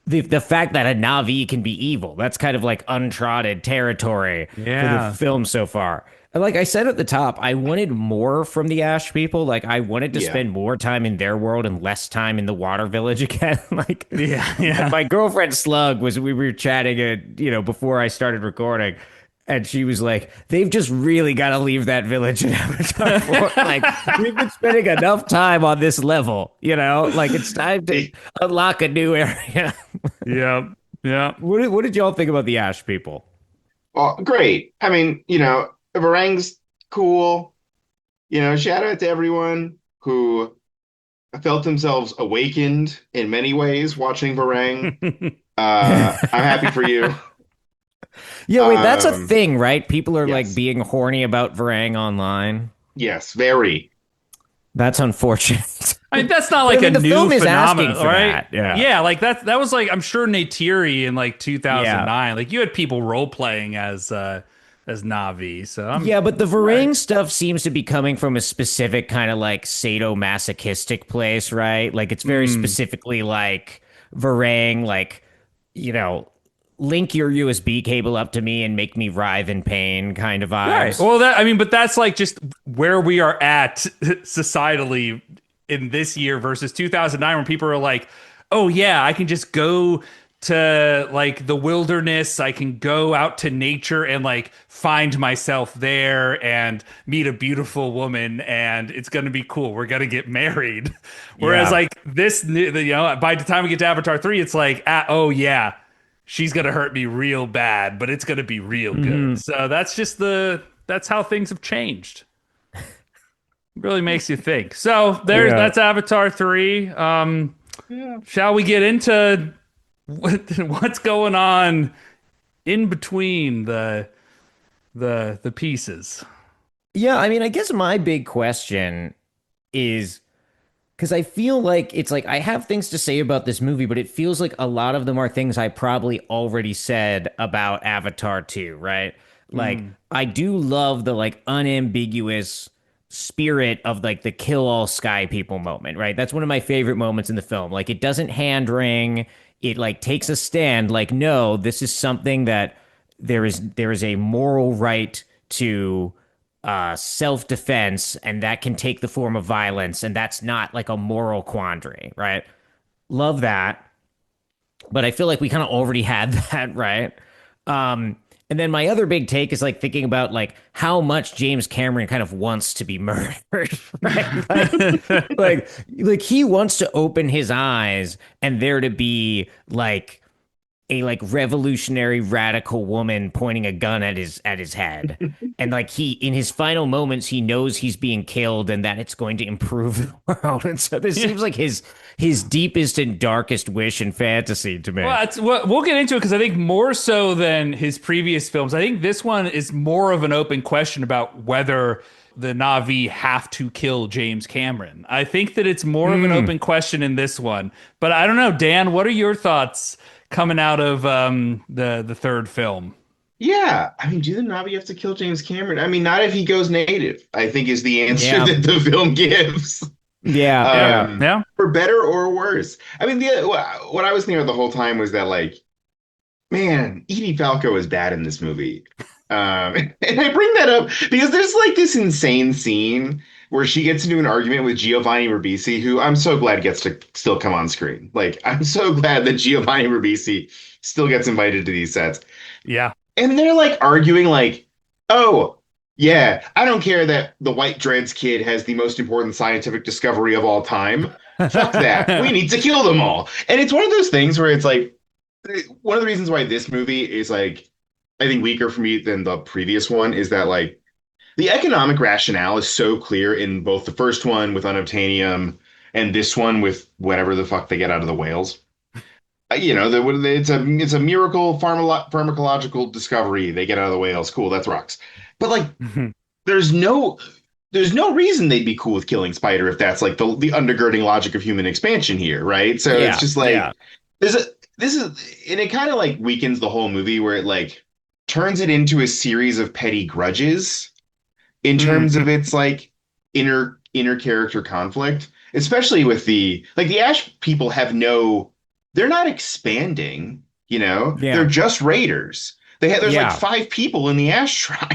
the fact that a Navi can be evil. That's kind of like untrodden territory for the Yeah. film so far. And like I said at the top, I wanted more from the Ash people. Like I wanted to Yeah. spend more time in their world and less time in the water village again. Yeah. Like Yeah. my girlfriend Slug was we were chatting before I started recording. And she was like, they've just really got to leave that village in Avatar 4. Like, we've been spending enough time on this level, Like, it's time to unlock a new area. Yeah. Yeah. What did y'all think about the Ash people? Well, great. I mean, Varang's cool. Shout out to everyone who felt themselves awakened in many ways watching Varang. I'm happy for you. Yeah, wait, that's a Um, thing, right? People are like yes, being horny about Varang online. yes, very. That's unfortunate. I mean, that's not But I like a mean, the new film is asking phenomenon, for right? that. Yeah. Yeah, like that was like I'm sure Neytiri in like Yeah. 2009. Like you had people role playing as Navi. So I'm Yeah, but the right. Varang stuff seems to be coming from a specific kind of like sadomasochistic place, right? Like it's very Mm. specifically like Varang, like, you know, link your USB cable up to me and make me writhe in pain kind of Right. vibes. Well, that I mean, but that's like just where we are at societally in this year versus 2009, when people are like, "Oh yeah, I can just go to like the wilderness. I can go out to nature and like find myself there and meet a beautiful woman, and it's gonna be cool. We're gonna get married." Whereas Yeah. like by the time we get to Avatar 3, it's like, oh yeah, she's gonna hurt me real bad, but it's gonna be real good. Hmm. So that's how things have changed. It really makes you think. So Yeah. that's Avatar 3. Yeah. Shall we get into what's going on in between the pieces? Yeah, I mean, I guess my big question is because I feel like it's like I have things to say about this movie, but it feels like a lot of them are things I probably already said about Avatar 2, right? Like Mm. I do love the like unambiguous spirit of like the kill all sky people moment, right? That's one of my favorite moments in the film. Like it doesn't hand wring, it like takes a stand like no, this is something that there is a moral right to self defense, and that can take the form of violence, and that's not like a moral quandary, right? Love that, but I feel like we kind of already had that, right? And then my other big take is like thinking about like how much James Cameron kind of wants to be murdered, right? Like he wants to open his eyes and there to be like a like revolutionary radical woman pointing a gun at his head, and like he in his final moments he knows he's being killed and that it's going to improve the world, and so this Yeah. seems like his deepest and darkest wish and fantasy to me. Well, we'll get into it because I think more so than his previous films, I think this one is more of an open question about whether the Na'vi have to kill James Cameron. I think that it's more of an open question in this one, but I don't know, Dan. What are your thoughts coming out of the third film? Yeah. I mean, do the Na'vi have to kill James Cameron? I mean, not if he goes native, I think is the answer Yeah, that the film gives. yeah, Yeah, yeah. Um, yeah. for better or worse. I mean, what I was thinking of the whole time was that, like, man, Edie Falco is bad in this movie. And I bring that up because there's like this insane scene where she gets into an argument with Giovanni Ribisi, who I'm so glad gets to still come on screen. Like, I'm so glad that Giovanni Ribisi still gets invited to these sets. Yeah. And they're like arguing, like, oh, yeah, I don't care that the White Dreads kid has the most important scientific discovery of all time. Fuck that. We need to kill them all. And it's one of those things where it's like, one of the reasons why this movie is like, I think weaker for me than the previous one is that like the economic rationale is so clear in both the first one with unobtainium and this one with whatever the fuck they get out of the whales. it's a miracle pharmacological discovery. They get out of the whales. Cool, that's rocks. But like, there's no there's no reason they'd be cool with killing Spider if that's like the undergirding logic of human expansion here, right? So it's Yeah, just yeah. like there's a this is and it kind of like weakens the whole movie where it like turns it into a series of petty grudges in Mm. terms of its like inner character conflict, especially with the Ash people have no, they're not expanding, they're Yeah. just raiders. There's like Yeah. five people in the Ash tribe.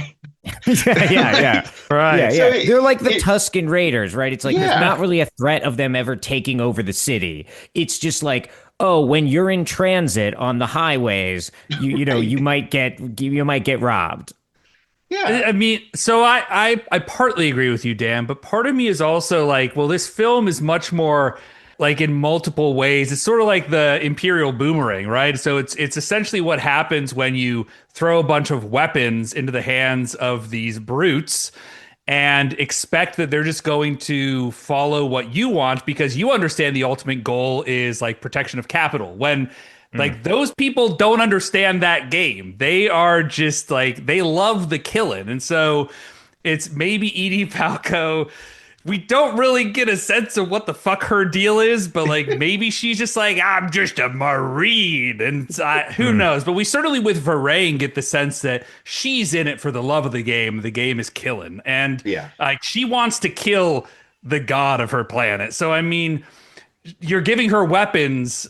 Yeah, yeah, Like, yeah. Yeah, Right. so yeah. They're like the it Tuscan Raiders, right? It's like there's not yeah, really a threat of them ever taking over the city. It's just like, oh, when you're in transit on the highways, you right. might get robbed. Yeah, I mean, so I partly agree with you, Dan, but part of me is also like, well, this film is much more like in multiple ways. It's sort of like the Imperial boomerang, right? So it's essentially what happens when you throw a bunch of weapons into the hands of these brutes and expect that they're just going to follow what you want because you understand the ultimate goal is like protection of capital. When like those people don't understand that game. They are just like they love the killing. And so it's maybe Edie Falco. We don't really get a sense of what the fuck her deal is, but like maybe she's just like, I'm just a Marine. And who Mm. knows? But we certainly with Varane get the sense that she's in it for the love of the game. The game is killing. And yeah, like she wants to kill the god of her planet. So, I mean, you're giving her weapons.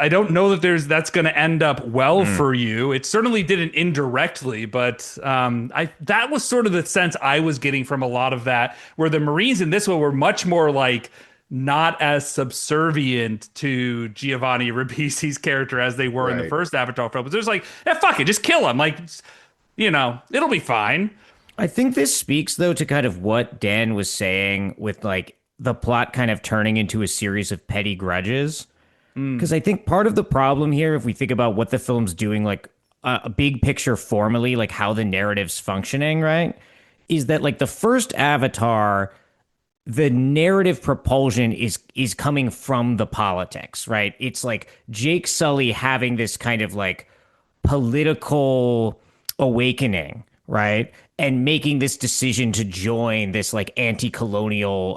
I don't know that that's going to end up well Mm. for you. It certainly didn't indirectly, but I that was sort of the sense I was getting from a lot of that, where the Marines in this one were much more like not as subservient to Giovanni Ribisi's character as they were in the right. first Avatar film. But there's like, fuck it, just kill him. Like, it'll be fine. I think this speaks though to kind of what Dan was saying with like the plot kind of turning into a series of petty grudges. Mm, Because I think part of the problem here, if we think about what the film's doing, like a big picture formally, like how the narrative's functioning, right? Is that like the first Avatar, the narrative propulsion is coming from the politics, right? It's like Jake Sully having this kind of like political awakening, right? And making this decision to join this like anti-colonial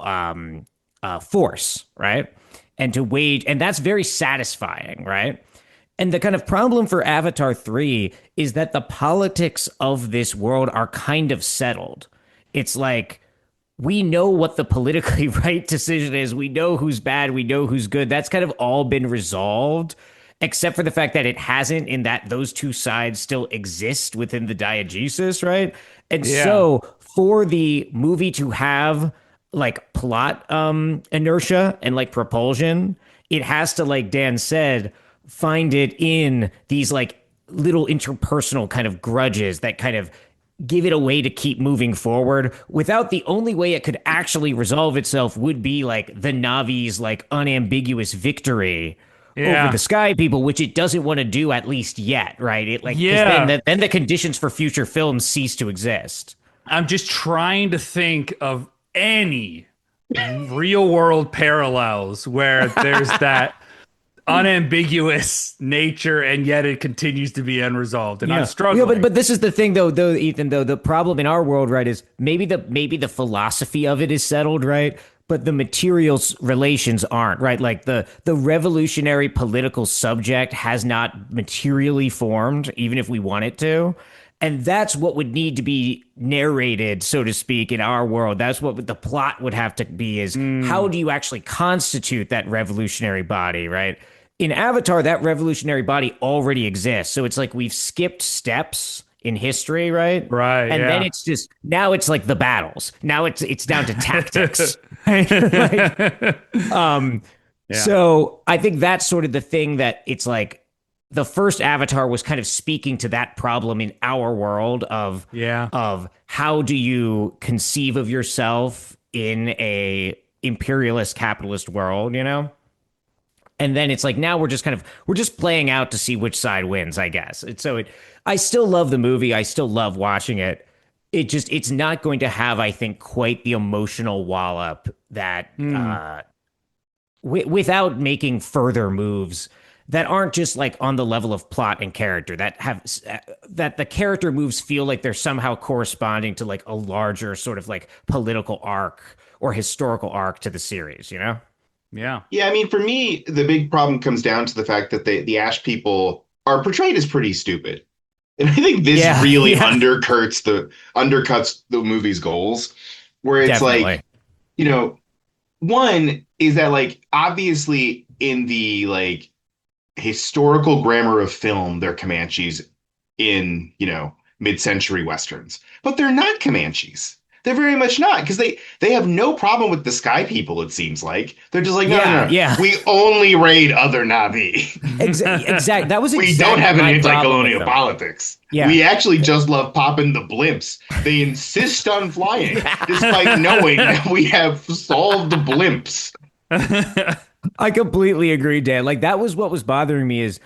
force, right? And to wage, and that's very satisfying, right? And the kind of problem for Avatar 3 is that the politics of this world are kind of settled. It's like we know what the politically right decision is. We know who's bad. We know who's good. That's kind of all been resolved, except for the fact that it hasn't, in that those two sides still exist within the diegesis, right? And yeah. so for the movie to have like plot inertia and like propulsion, it has to, like Dan said, find it in these like little interpersonal kind of grudges that kind of give it a way to keep moving forward without the only way it could actually resolve itself would be like the Navi's like unambiguous victory over Yeah. the sky people, which it doesn't want to do at least yet, right? It like because Yeah. then the conditions for future films cease to exist. I'm just trying to think of any real world parallels where there's that unambiguous nature and yet it continues to be unresolved and I'm Yeah, struggling. but this is the thing though, Ethan, though the problem in our world, right, is maybe the philosophy of it is settled, right? But the materials relations aren't, right? Like the revolutionary political subject has not materially formed, even if we want it to. And that's what would need to be narrated, so to speak, in our world. That's what the plot would have to be is how Mm, do you actually constitute that revolutionary body, right? In Avatar, that revolutionary body already exists. So it's like we've skipped steps in history, right? right, And then yeah. it's just now it's like the battles. Now it's down to tactics. Right? Like, um, Yeah. so I think that's sort of the thing that it's like the first Avatar was kind of speaking to that problem in our world Yeah. of how do you conceive of yourself in a imperialist capitalist world, you know? And then it's like now we're just playing out to see which side wins, I guess. I still love the movie. I still love watching it. It's not going to have, I think, quite the emotional wallop that Mm. without making further moves that aren't just like on the level of plot and character that have that the character moves feel like they're somehow corresponding to like a larger sort of like political arc or historical arc to the series, you know? Yeah. Yeah, I mean, for me, the big problem comes down to the fact that the Ash people are portrayed as pretty stupid. And I think this Yeah, really yeah, undercuts the movie's goals, where it's definitely. like, you know, one is that like obviously in the like historical grammar of film, they're Comanches in, mid-century westerns. But they're not Comanches. They're very much not, because they have no problem with the Sky People, it seems like. They're just like, no, no, Yeah, no. yeah. We only raid other Na'vi. Exact. That was We don't exactly have an my problem with anti-colonial them. politics. Yeah. We actually just love popping the blimps. They insist on flying, despite knowing that we have solved the blimps. I completely agree, Dan. Like that was what was bothering me is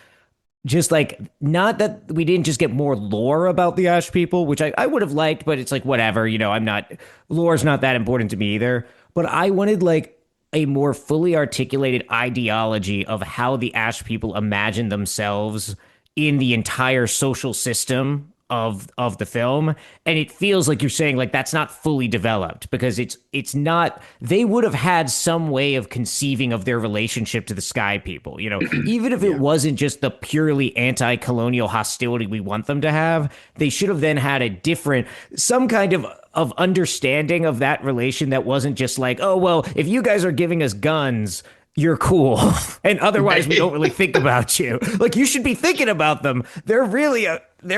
just like not that we didn't just get more lore about the Ash people, which I would have liked, but it's like whatever, I'm not lore's not that important to me either. But I wanted like a more fully articulated ideology of how the Ash people imagine themselves in the entire social system of the film, and it feels like you're saying like that's not fully developed because it's not. They would have had some way of conceiving of their relationship to the Sky People, even if it Yeah. wasn't just the purely anti-colonial hostility we want them to have. They should have then had a different, some kind of understanding of that relation that wasn't just like, oh well, if you guys are giving us guns, you're cool. And otherwise we don't really think about you. Like you should be thinking about them. They're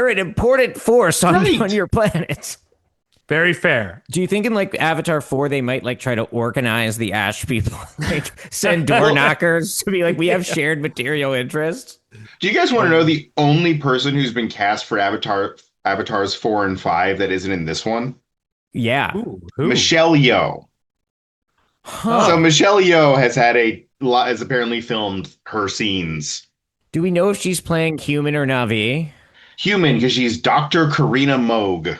an important force on Right. your planet. Very fair. Do you think in like Avatar 4 they might like try to organize the Ash people? Like send door Well, knockers to be like, we have shared material interests? do you guys want to know the only person who's been cast for Avatars 4 and 5 that isn't in this one? Yeah. Ooh, who? Michelle Yeoh. So Huh. Oh, Michelle Yeoh has apparently filmed her scenes. Do we know if she's playing human or Navi? Human, because she's Dr. Karina Moog.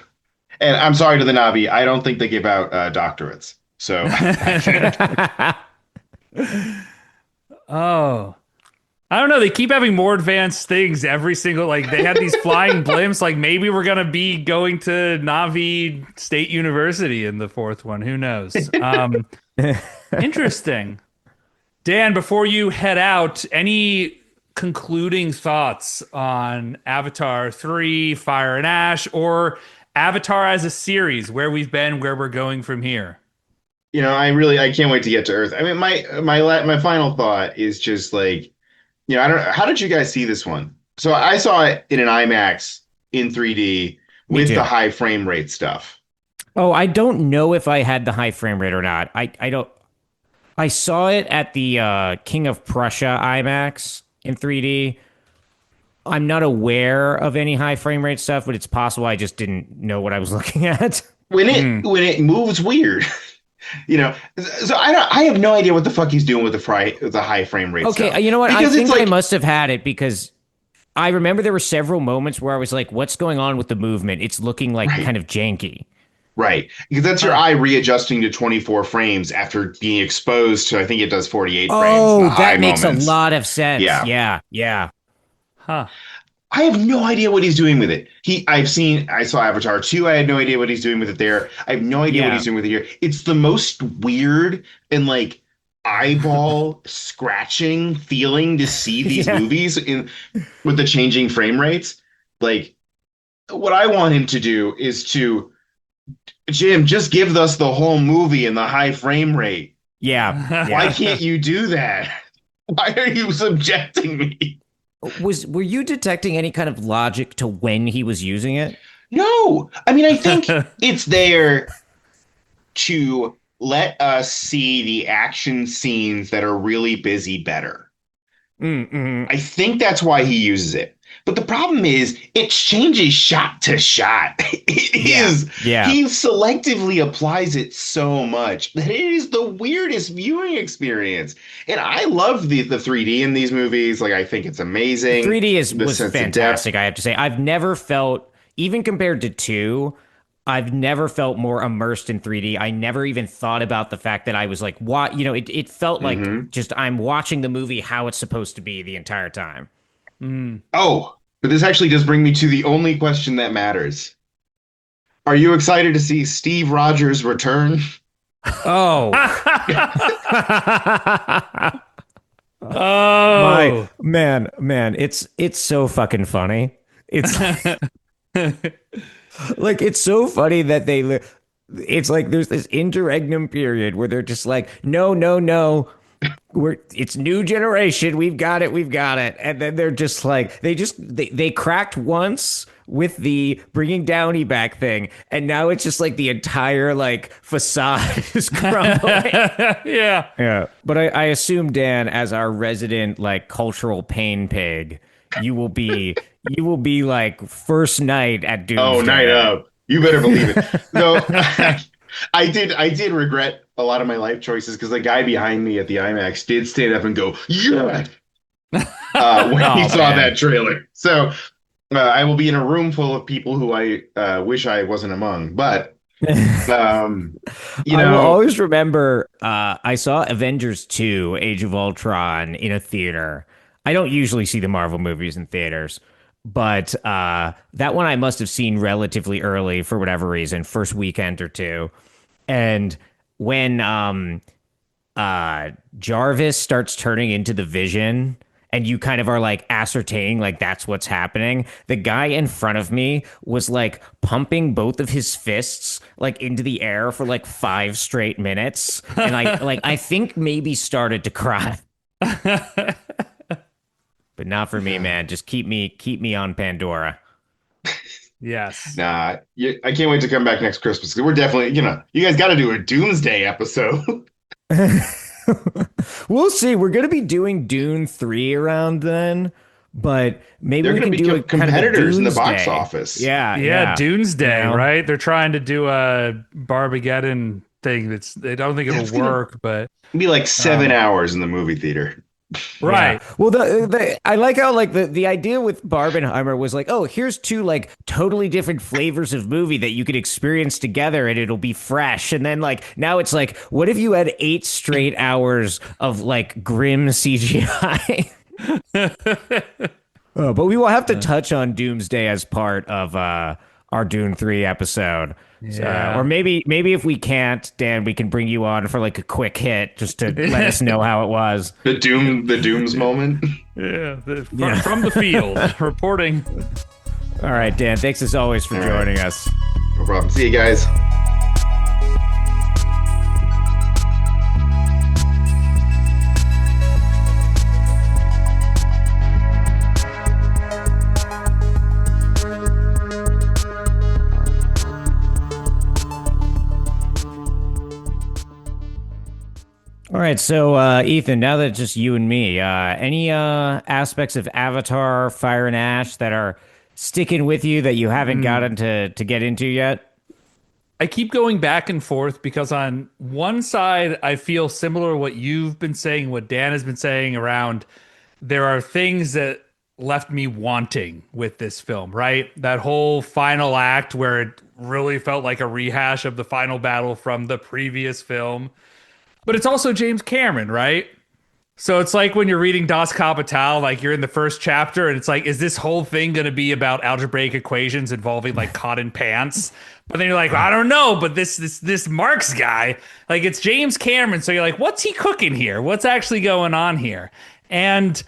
And I'm sorry to the Navi, I don't think they give out doctorates. So oh. I don't know. They keep having more advanced things every single like they had these flying blimps. Like maybe we're gonna be going to Navi State University in the fourth one. Who knows? Interesting. Dan, before you head out, any concluding thoughts on Avatar 3, Fire and Ash, or Avatar as a series, where we've been, where we're going from here? I can't wait to get to Earth. I mean, my final thought is just like, I don't know, how did you guys see this one? So I saw it in an IMAX in 3D Me with the too. high frame rate stuff. Oh, I don't know if I had the high frame rate or not. I don't. I saw it at the King of Prussia IMAX in 3D. I'm not aware of any high frame rate stuff, but it's possible I just didn't know what I was looking at. When it moves weird. So I have no idea what the fuck he's doing with the high frame rate Okay, stuff. you know what? I Because it's think I like, must have had it because I remember there were several moments where I was like, "What's going on with the movement? It's looking like right, kind of janky." right. Because that's your Huh. eye readjusting to 24 frames after being exposed to, I think it does 48 frames in the Oh, high that makes a moments. lot of sense. Yeah. Yeah, yeah, Huh. I have no idea what he's doing with it. I saw Avatar 2. I had no idea what he's doing with it there. I have no idea what yeah, he's doing with it here. It's the most weird and like eyeball scratching feeling to see these yeah. movies in with the changing frame rates. Like, what I want him to do is to, Jim, just give us the whole movie in the high frame rate. Yeah, Why yeah. can't you do that? Why are you subjecting me? Were you detecting any kind of logic to when he was using it? No, I mean, I think it's there to let us see the action scenes that are really busy better. Mm-hmm. I think that's why he uses it. But the problem is, it changes shot to shot. Yeah, yeah. He selectively applies it so much that it is the weirdest viewing experience. And I love the 3D in these movies. Like, I think it's amazing. 3D is The was sense of depth. fantastic. I have to say, I've never felt even compared to two. I've never felt more immersed in 3D. I never even thought about the fact that I was like, what, it felt like Hmm. just I'm watching the movie how it's supposed to be the entire time. Mm. Oh, but this actually does bring me to the only question that matters. Are you excited to see Steve Rogers return? Oh, my Oh. man, it's so fucking funny. It's like it's so funny that it's like there's this interregnum period where they're just like, no, no, no, it's new generation. We've got it. And then they're just like they cracked once with the bringing Downey back thing, and now it's just like the entire like facade is crumbling. Yeah. Yeah, but I assume Dan, as our resident like cultural pain pig, you will be like first night at Oh, night Doomsday. of. You better believe it. Though I did regret a lot of my life choices because the guy behind me at the IMAX did stand up and go, yeah, when he Oh saw man. that trailer. So I will be in a room full of people who I wish I wasn't among. But um, you I will know, always remember I saw Avengers 2, Age of Ultron in a theater. I don't usually see the Marvel movies in theaters, but that one I must have seen relatively early for whatever reason, first weekend or two. And when Jarvis starts turning into the Vision and you kind of are like ascertaining like that's what's happening. The guy in front of me was like pumping both of his fists like into the air for like 5 straight minutes. And I think maybe started to cry. But not for me, man. Just keep me on Pandora. Yes. nah, I can't wait to come back next Christmas because we're definitely, you guys got to do a Doomsday episode. We'll see. We're gonna be doing Dune 3 around then, but maybe They're we going can to do a become kind of a competitors in the box Doomsday. office. Yeah, Yeah, yeah. You Doomsday, know? right? They're trying to do a Barbageddon thing that's they don't think it'll That's going to work, but be like 7 hours in the movie theater. Yeah. right. Well, the I like how like the idea with Barbenheimer was like, oh, here's two like totally different flavors of movie that you could experience together and it'll be fresh. And then like now it's like, what if you had 8 straight hours of like grim CGI? But we will have to touch on Doomsday as part of our Dune 3 episode. So, or Yeah. maybe if we can't, Dan, we can bring you on for like a quick hit just to let us know how it was. The Dooms moment. Yeah, Yeah. from the field, reporting. All right, Dan, thanks as always for All right. joining us. No problem. See you guys. All right, so Ethan, now that it's just you and me, any aspects of Avatar, Fire and Ash that are sticking with you that you haven't gotten to get into yet? I keep going back and forth because on one side, I feel similar to what you've been saying, what Dan has been saying around there are things that left me wanting with this film, right? That whole final act where it really felt like a rehash of the final battle from the previous film. But it's also James Cameron, right? So it's like when you're reading Das Kapital, like you're in the first chapter, and it's like, is this whole thing going to be about algebraic equations involving like cotton pants? But then you're like, I don't know, but this Marx guy, like it's James Cameron, so you're like, what's he cooking here? What's actually going on here? And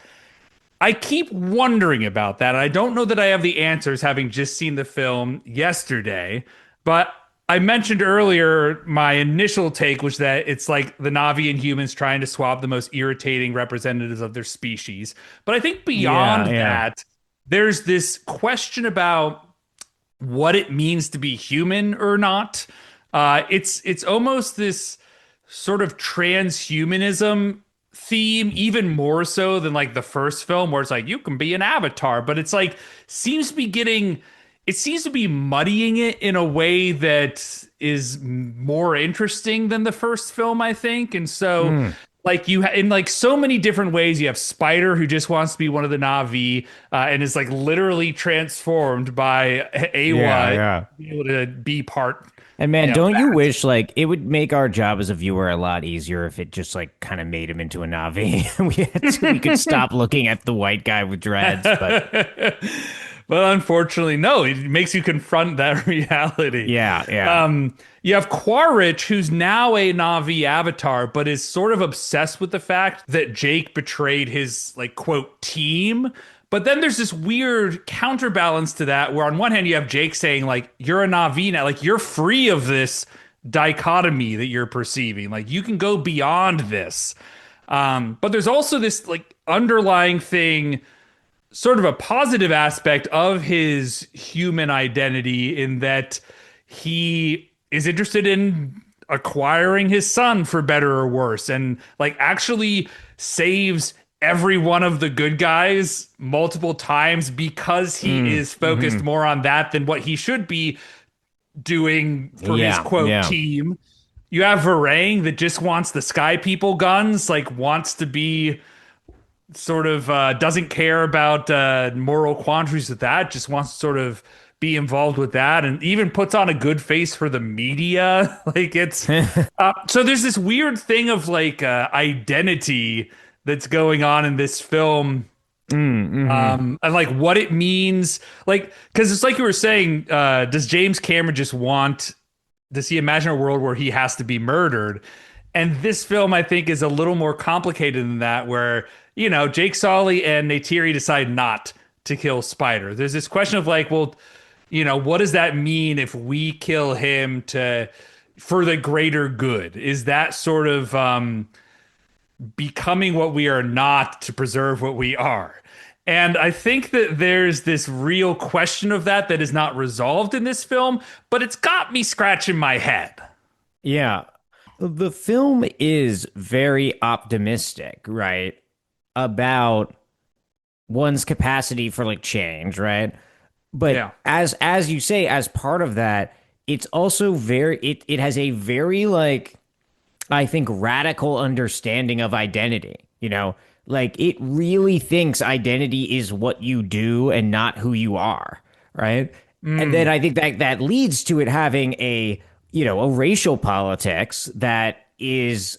I keep wondering about that. I don't know that I have the answers, having just seen the film yesterday. But I mentioned earlier my initial take was that it's like the Navi and humans trying to swap the most irritating representatives of their species. But I think Yeah, beyond yeah. that, there's this question about what it means to be human or not. It's almost this sort of transhumanism theme, even more so than like the first film, where it's like you can be an avatar, but it's like seems to be getting it seems to be muddying it in a way that is more interesting than the first film, I think. And so like in like so many different ways. You have Spider, who just wants to be one of the Na'vi, and is like literally transformed by Yeah, Awa yeah. to be able to be part, And man, don't you that. wish like it would make our job as a viewer a lot easier if it just like kind of made him into a Navi? We could stop looking at the white guy with dreads, but But unfortunately, no, it makes you confront that reality. yeah, yeah. You have Quaritch, who's now a Na'vi avatar, but is sort of obsessed with the fact that Jake betrayed his, like, quote, team. But then there's this weird counterbalance to that, where on one hand, you have Jake saying, like, you're a Na'vi now, like, you're free of this dichotomy that you're perceiving. Like, you can go beyond this. But there's also this, like, underlying thing, sort of a positive aspect of his human identity, in that he is interested in acquiring his son for better or worse, and like actually saves every one of the good guys multiple times because he is focused more on that than what he should be doing for his Yeah, quote yeah. team. You have Varang that just wants the Sky People guns, like wants to be sort of doesn't care about moral quandaries with that, just wants to sort of be involved with that, and even puts on a good face for the media. Like it's so there's this weird thing of like identity that's going on in this film, and like what it means, like because it's like you were saying, does James Cameron just want, does he imagine a world where he has to be murdered? And this film, I think, is a little more complicated than that, where, Jake Sully and Neytiri decide not to kill Spider. There's this question of like, well, what does that mean if we kill him for the greater good? Is that sort of becoming what we are not to preserve what we are? And I think that there's this real question of that is not resolved in this film, but it's got me scratching my head. Yeah. The film is very optimistic, right? About one's capacity for like change, right? But Yeah. as you say, as part of that, it's also it has a very like I think radical understanding of identity, Like it really thinks identity is what you do and not who you are, right? And then I think that leads to it having a racial politics that is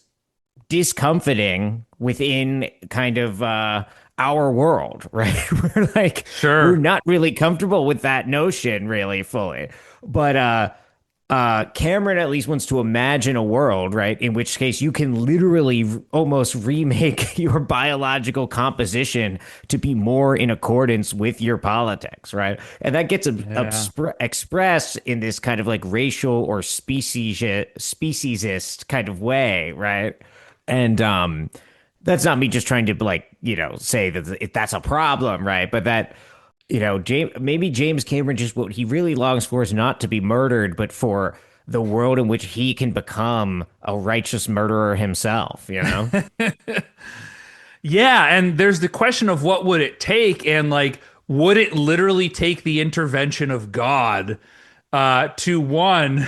discomforting within kind of our world, right? We're Sure. not really comfortable with that notion really fully. But Cameron at least wants to imagine a world, right? In which case you can literally almost remake your biological composition to be more in accordance with your politics, right? And that gets Yeah. expressed in this kind of like racial or speciesist kind of way, right? And that's not me just trying to like, say that that's a problem, right? But that maybe James Cameron just what he really longs for is not to be murdered, but for the world in which he can become a righteous murderer himself. Yeah, and there's the question of what would it take, and like, would it literally take the intervention of God to one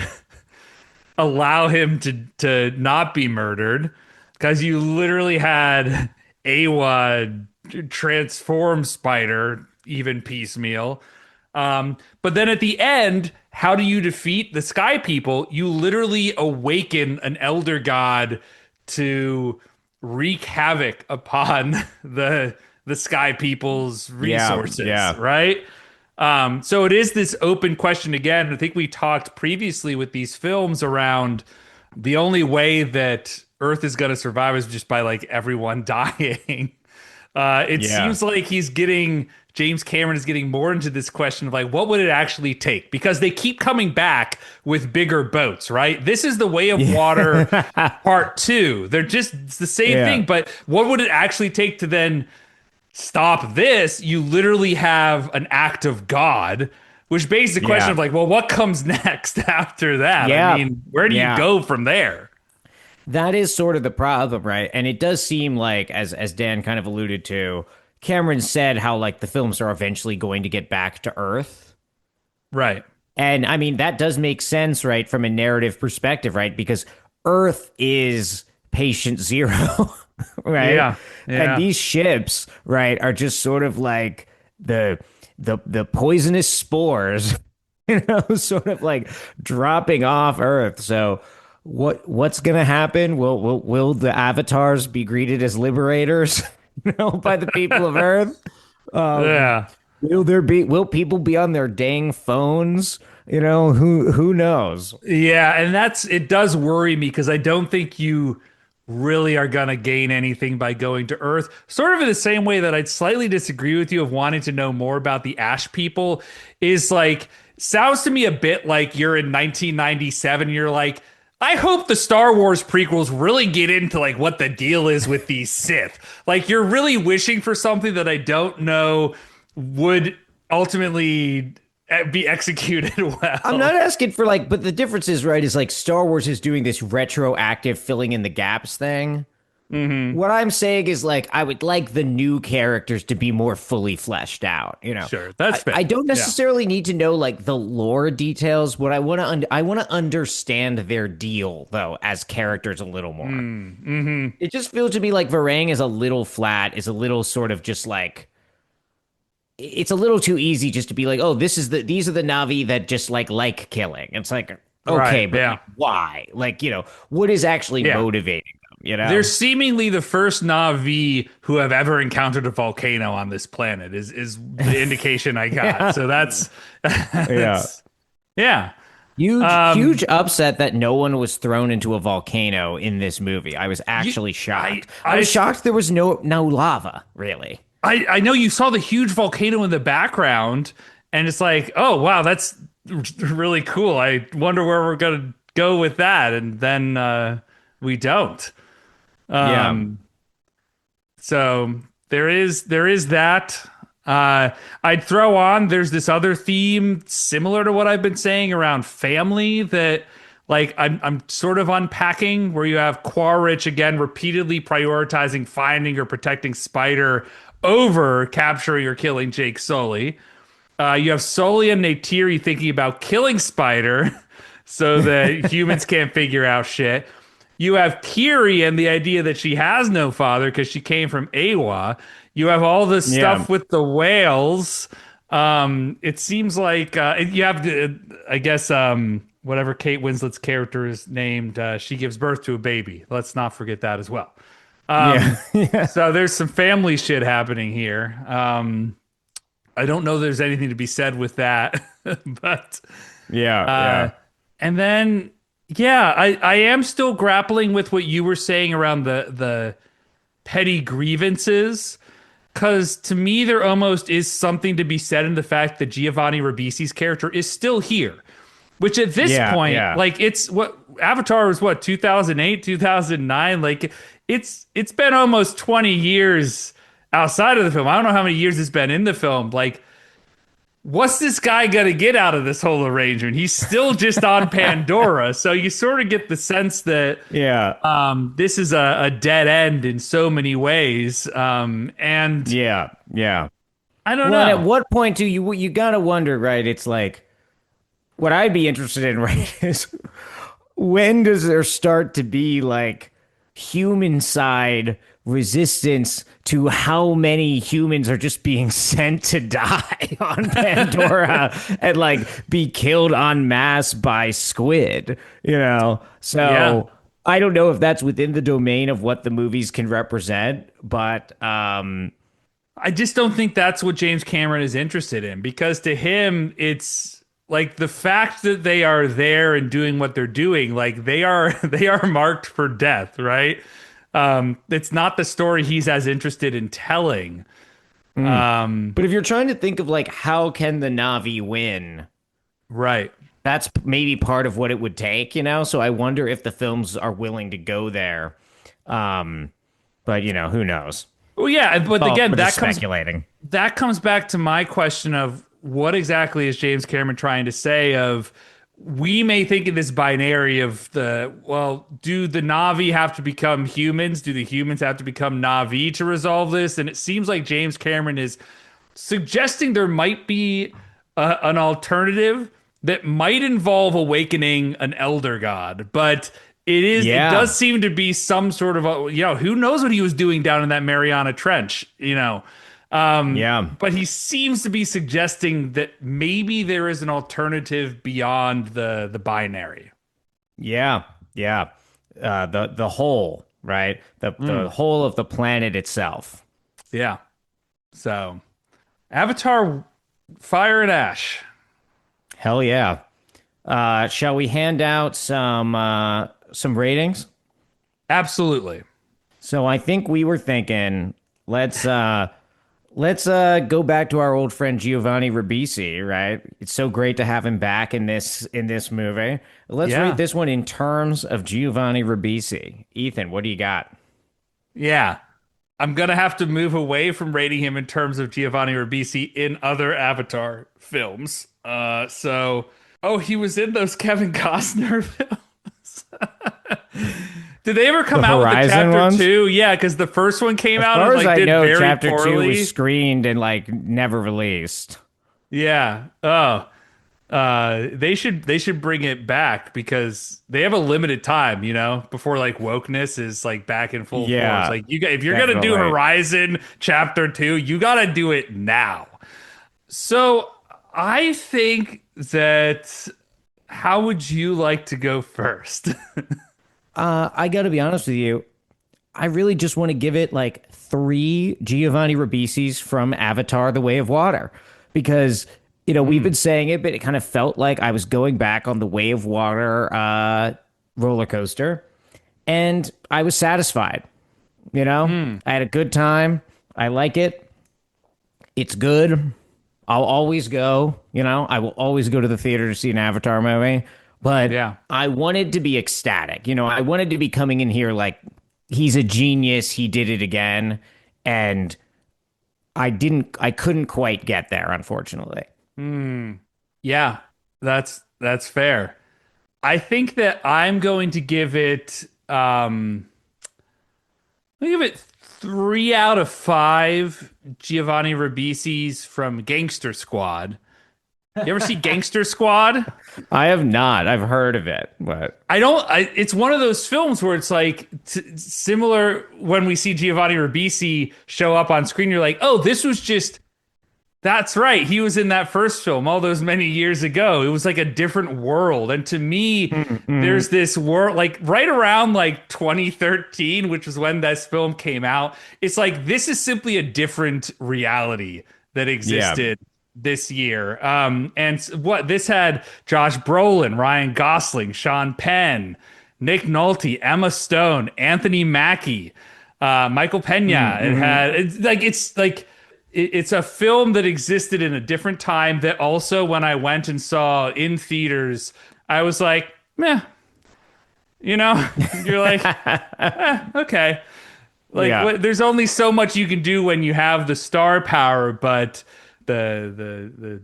allow him to not be murdered? Because you literally had Awa transform Spider, even piecemeal. But then at the end, how do you defeat the Sky People? You literally awaken an elder god to wreak havoc upon the Sky People's Yeah, resources, yeah. right? So it is this open question again. I think we talked previously with these films around the only way that Earth is going to survive is just by like everyone dying. It Yeah. seems like James Cameron is getting more into this question of like, what would it actually take? Because they keep coming back with bigger boats, right? This is the Way of Water Yeah. part two. It's the same Yeah. thing, but what would it actually take to then stop this? You literally have an act of God, which begs the question of Yeah. like, well, what comes next after that? I Yeah. mean, where do you Yeah. go from there? That is sort of the problem, right? And it does seem like, as Dan kind of alluded to, Cameron said how like the films are eventually going to get back to Earth. Right. And I mean, that does make sense, right? From a narrative perspective, right? Because Earth is patient zero, right? Yeah. And Yeah. these ships, right, are just sort of like the the poisonous spores, sort of like dropping off Earth. So what's gonna happen? Will the avatars be greeted as liberators, by the people of Earth? Um, Yeah. will people be on their dang phones? Who knows? Yeah, and it does worry me because I don't think you really are gonna gain anything by going to Earth. Sort of in the same way that I'd slightly disagree with you of wanting to know more about the Ash people is like sounds to me a bit like you're in 1997. You're like, I hope the Star Wars prequels really get into like what the deal is with these Sith. Like you're really wishing for something that I don't know would ultimately be executed I'm not well. asking for like, but the difference is, right, is like Star Wars is doing this retroactive filling in the gaps thing. Hmm. What I'm saying is like I would like the new characters to be more fully fleshed out. Sure, that's I fair. don't Yeah. necessarily need to know like the lore details. What I want to I want to understand their deal though as characters a little more. Mm-hmm. It just feels to me like Varang is a little flat, is a little sort of just like it's a little too easy just to be like, oh, these are the Navi that just like killing. It's like, Right. okay, but Yeah. like, why? Like, what is actually Yeah. motivating them, They're seemingly the first Na'vi who have ever encountered a volcano on this planet is the indication I got. Yeah. So that's Yeah. that's yeah. Huge upset that no one was thrown into a volcano in this movie. I was You, actually I shocked. I I was shocked there was no lava, really. I know you saw the huge volcano in the background, and it's like, oh wow, that's really cool. I wonder where we're gonna go with that, and then we don't. Yeah. Um, so there is that. I'd throw on there's this other theme similar to what I've been saying around family that like I'm sort of unpacking where you have Quaritch again repeatedly prioritizing finding or protecting Spider over capturing or killing Jake Sully. You have Sully and Neytiri thinking about killing Spider so that humans can't figure out shit. You have Kiri and the idea that she has no father because she came from Awa. You have all this Yeah. stuff with the whales. It seems like you have, I guess, whatever Kate Winslet's character is named, she gives birth to a baby. Let's not forget that as well. Yeah. Yeah. So there's some family shit happening here. I don't know there's anything to be said with that, but Yeah. uh, Yeah. and then yeah, I am still grappling with what you were saying around the petty grievances. Because to me, there almost is something to be said in the fact that Giovanni Ribisi's character is still here. Which at this Yeah. point, Yeah. like it's what Avatar was what 2008, 2009. Like it's been almost 20 years outside of the film. I don't know how many years it's been in the film. Like what's this guy gonna get out of this whole arrangement? He's still just on Pandora, so you sort of get the sense that Yeah. this is a dead end in so many ways. And Yeah. Yeah. I don't Well, and at know. what point do you gotta wonder, right? It's like what I'd be interested in, right, is when does there start to be like human side resistance to how many humans are just being sent to die on Pandora and like be killed en masse by squid, Yeah. So I don't know if that's within the domain of what the movies can represent, but I just don't think that's what James Cameron is interested in because to him, it's like the fact that they are there and doing what they're doing, like they are they are marked for death, right? It's not the story he's as interested in telling. but if you're trying to think of like how can the Navi win, Right. that's maybe part of what it would take. So I wonder if the films are willing to go there. But who knows? Well, yeah, but Oh, again, we're just speculating. that comes back to my question of what exactly is James Cameron trying to say of we may think of this binary of do the Navi have to become humans? Do the humans have to become Navi to resolve this? And it seems like James Cameron is suggesting there might be an alternative that might involve awakening an elder god, but It is. It Yeah. does seem to be some sort of who knows what he was doing down in that Mariana Trench, Yeah. but he seems to be suggesting that maybe there is an alternative beyond the binary. Yeah. Yeah. The whole, right? The Mm, whole of the planet itself. yeah. So, Avatar, Fire and Ash. Hell yeah. Shall we hand out some ratings? Absolutely. So I think we were thinking, let's go back to our old friend Giovanni Ribisi, right? It's so great to have him back in this movie. Let's rate Yeah. this one in terms of Giovanni Ribisi. Ethan, what do you got? Yeah. I'm gonna have to move away from rating him in terms of Giovanni Ribisi in other Avatar films. Oh, he was in those Kevin Costner films. Did they ever The come out with the Horizon chapter ones? two? Yeah, because the first one came As out far and as like I did know, very chapter two was poorly. screened and like never released. Yeah. Oh, they should bring it back because they have a limited time, before like wokeness is like back in full force. Yeah, Like if you're gonna do definitely. Horizon Chapter 2, you gotta do it now. So I think that how would you like to go first? I got to be honest with you. I really just want to give it like three Giovanni Ribisi's from Avatar: The Way of Water because we've been saying it, but it kind of felt like I was going back on the Way of Water roller coaster, and I was satisfied. I had a good time. I like it. It's good. I'll always go. I will always go to the theater to see an Avatar movie. But Yeah. I wanted to be ecstatic. I wanted to be coming in here like he's a genius. He did it again. And I couldn't quite get there, unfortunately. Yeah, that's fair. I think that I'm going to give it I give it 3 out of 5 Giovanni Ribisi's from Gangster Squad. You ever see Gangster Squad? I have not. I've heard of it, but I don't. It's one of those films where it's like similar when we see Giovanni Ribisi show up on screen. You're like, oh, this was just. That's right. He was in that first film all those many years ago. It was like a different world. And to me, there's this world like right around like 2013, which was when this film came out. It's like this is simply a different reality that yeah. existed this year. And what this had Josh Brolin, Ryan Gosling, Sean Penn, Nick Nolte, Emma Stone, Anthony Mackie, Michael Pena. It's a film that existed in a different time that also when I went and saw in theaters, I was like, meh, you're like, okay. Like Yeah. there's only so much you can do when you have the star power, but the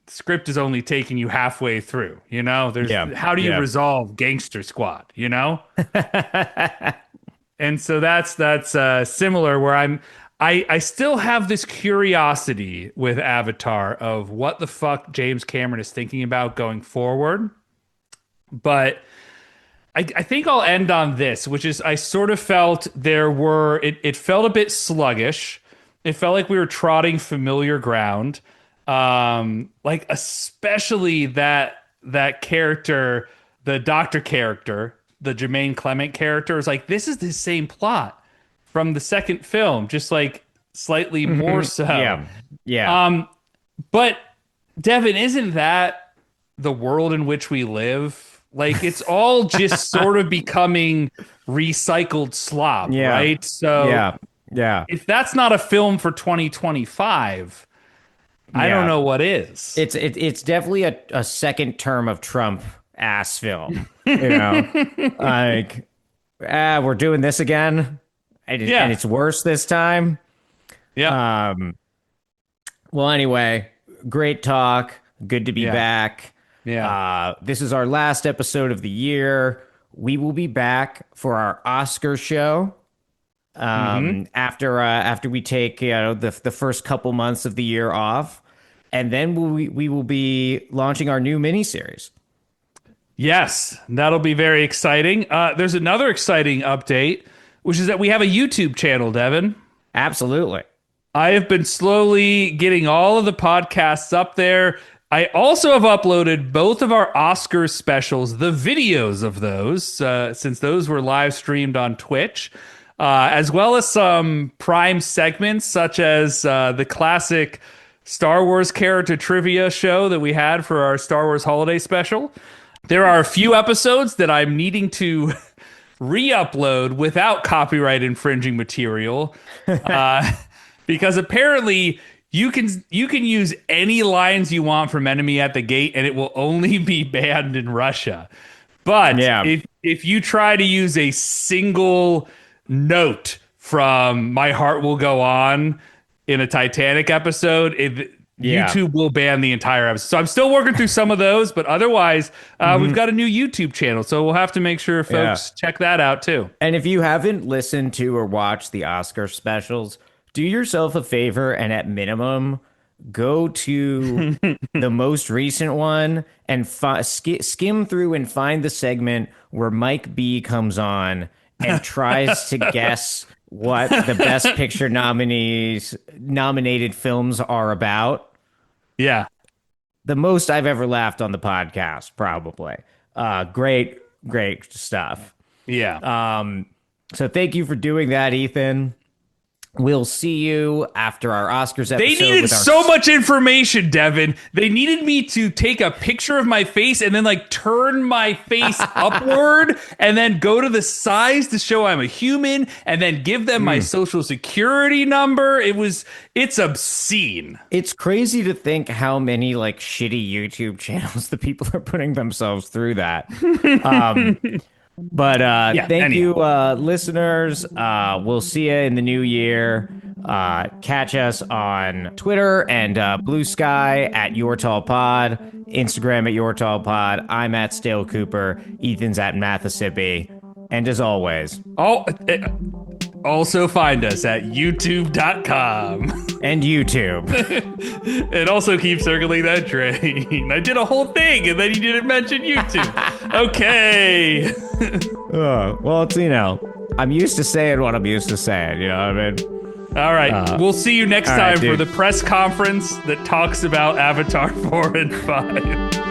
script is only taking you halfway through, There's Yeah. how do you Yeah. resolve Gangster Squad, And so that's similar where I still have this curiosity with Avatar of what the fuck James Cameron is thinking about going forward. But I think I'll end on this, which is I sort of felt it felt a bit sluggish. It felt like we were trotting familiar ground. Like especially that character, the doctor character, the Jermaine Clement character is like, this is the same plot from the second film, just like slightly more so. Yeah. Yeah. But Devin, isn't that the world in which we live? Like it's all just sort of becoming recycled slop, Yeah. right? So Yeah. Yeah. if that's not a film for 2025, I don't Yeah. know what is. It's definitely a second term of Trump ass film. Like we're doing this again, and Yeah. it's worse this time. Yeah. Well, anyway, great talk. Good to be Yeah. back. Yeah. This is our last episode of the year. We will be back for our Oscar show. After we take the first couple months of the year off, and then we will be launching our new miniseries. Yes, that'll be very exciting. There's another exciting update, which is that we have a YouTube channel, Devin. Absolutely. I have been slowly getting all of the podcasts up there. I also have uploaded both of our Oscars specials, the videos of those, since those were live streamed on Twitch, as well as some Prime segments, such as the classic Star Wars character trivia show that we had for our Star Wars holiday special. There are a few episodes that I'm needing to re-upload without copyright infringing material, because apparently you can use any lines you want from Enemy at the Gate, and it will only be banned in Russia. But Yeah. if you try to use a single note from My Heart Will Go On in a Titanic episode, Yeah. YouTube will ban the entire episode. So I'm still working through some of those, but otherwise, we've got a new YouTube channel. So we'll have to make sure folks check that out too. And if you haven't listened to or watched the Oscar specials, do yourself a favor and at minimum go to the most recent one and skim through and find the segment where Mike B comes on and tries to guess what the best picture nominated films are about. Yeah. The most I've ever laughed on the podcast, probably. Great stuff. Yeah. So thank you for doing that, Ethan. We'll see you after our Oscars episode. They needed so much information, Devin. They needed me to take a picture of my face and then like turn my face upward and then go to the size to show I'm a human and then give them my social security number. It's obscene. It's crazy to think how many like shitty YouTube channels the people are putting themselves through that. But thank you, listeners. We'll see you in the new year. Catch us on Twitter and Blue Sky at Your Tall Pod, Instagram at Your Tall Pod. I'm at Stale Cooper. Ethan's at Mathesippi. And as always, Also find us at youtube.com. And YouTube. And also keep circling that drain. I did a whole thing and then you didn't mention YouTube. Okay. Well, it's, I'm used to saying what I'm used to saying. You know what I mean? All right. We'll see you next all right, time for dude. the press conference that talks about Avatar 4 and 5.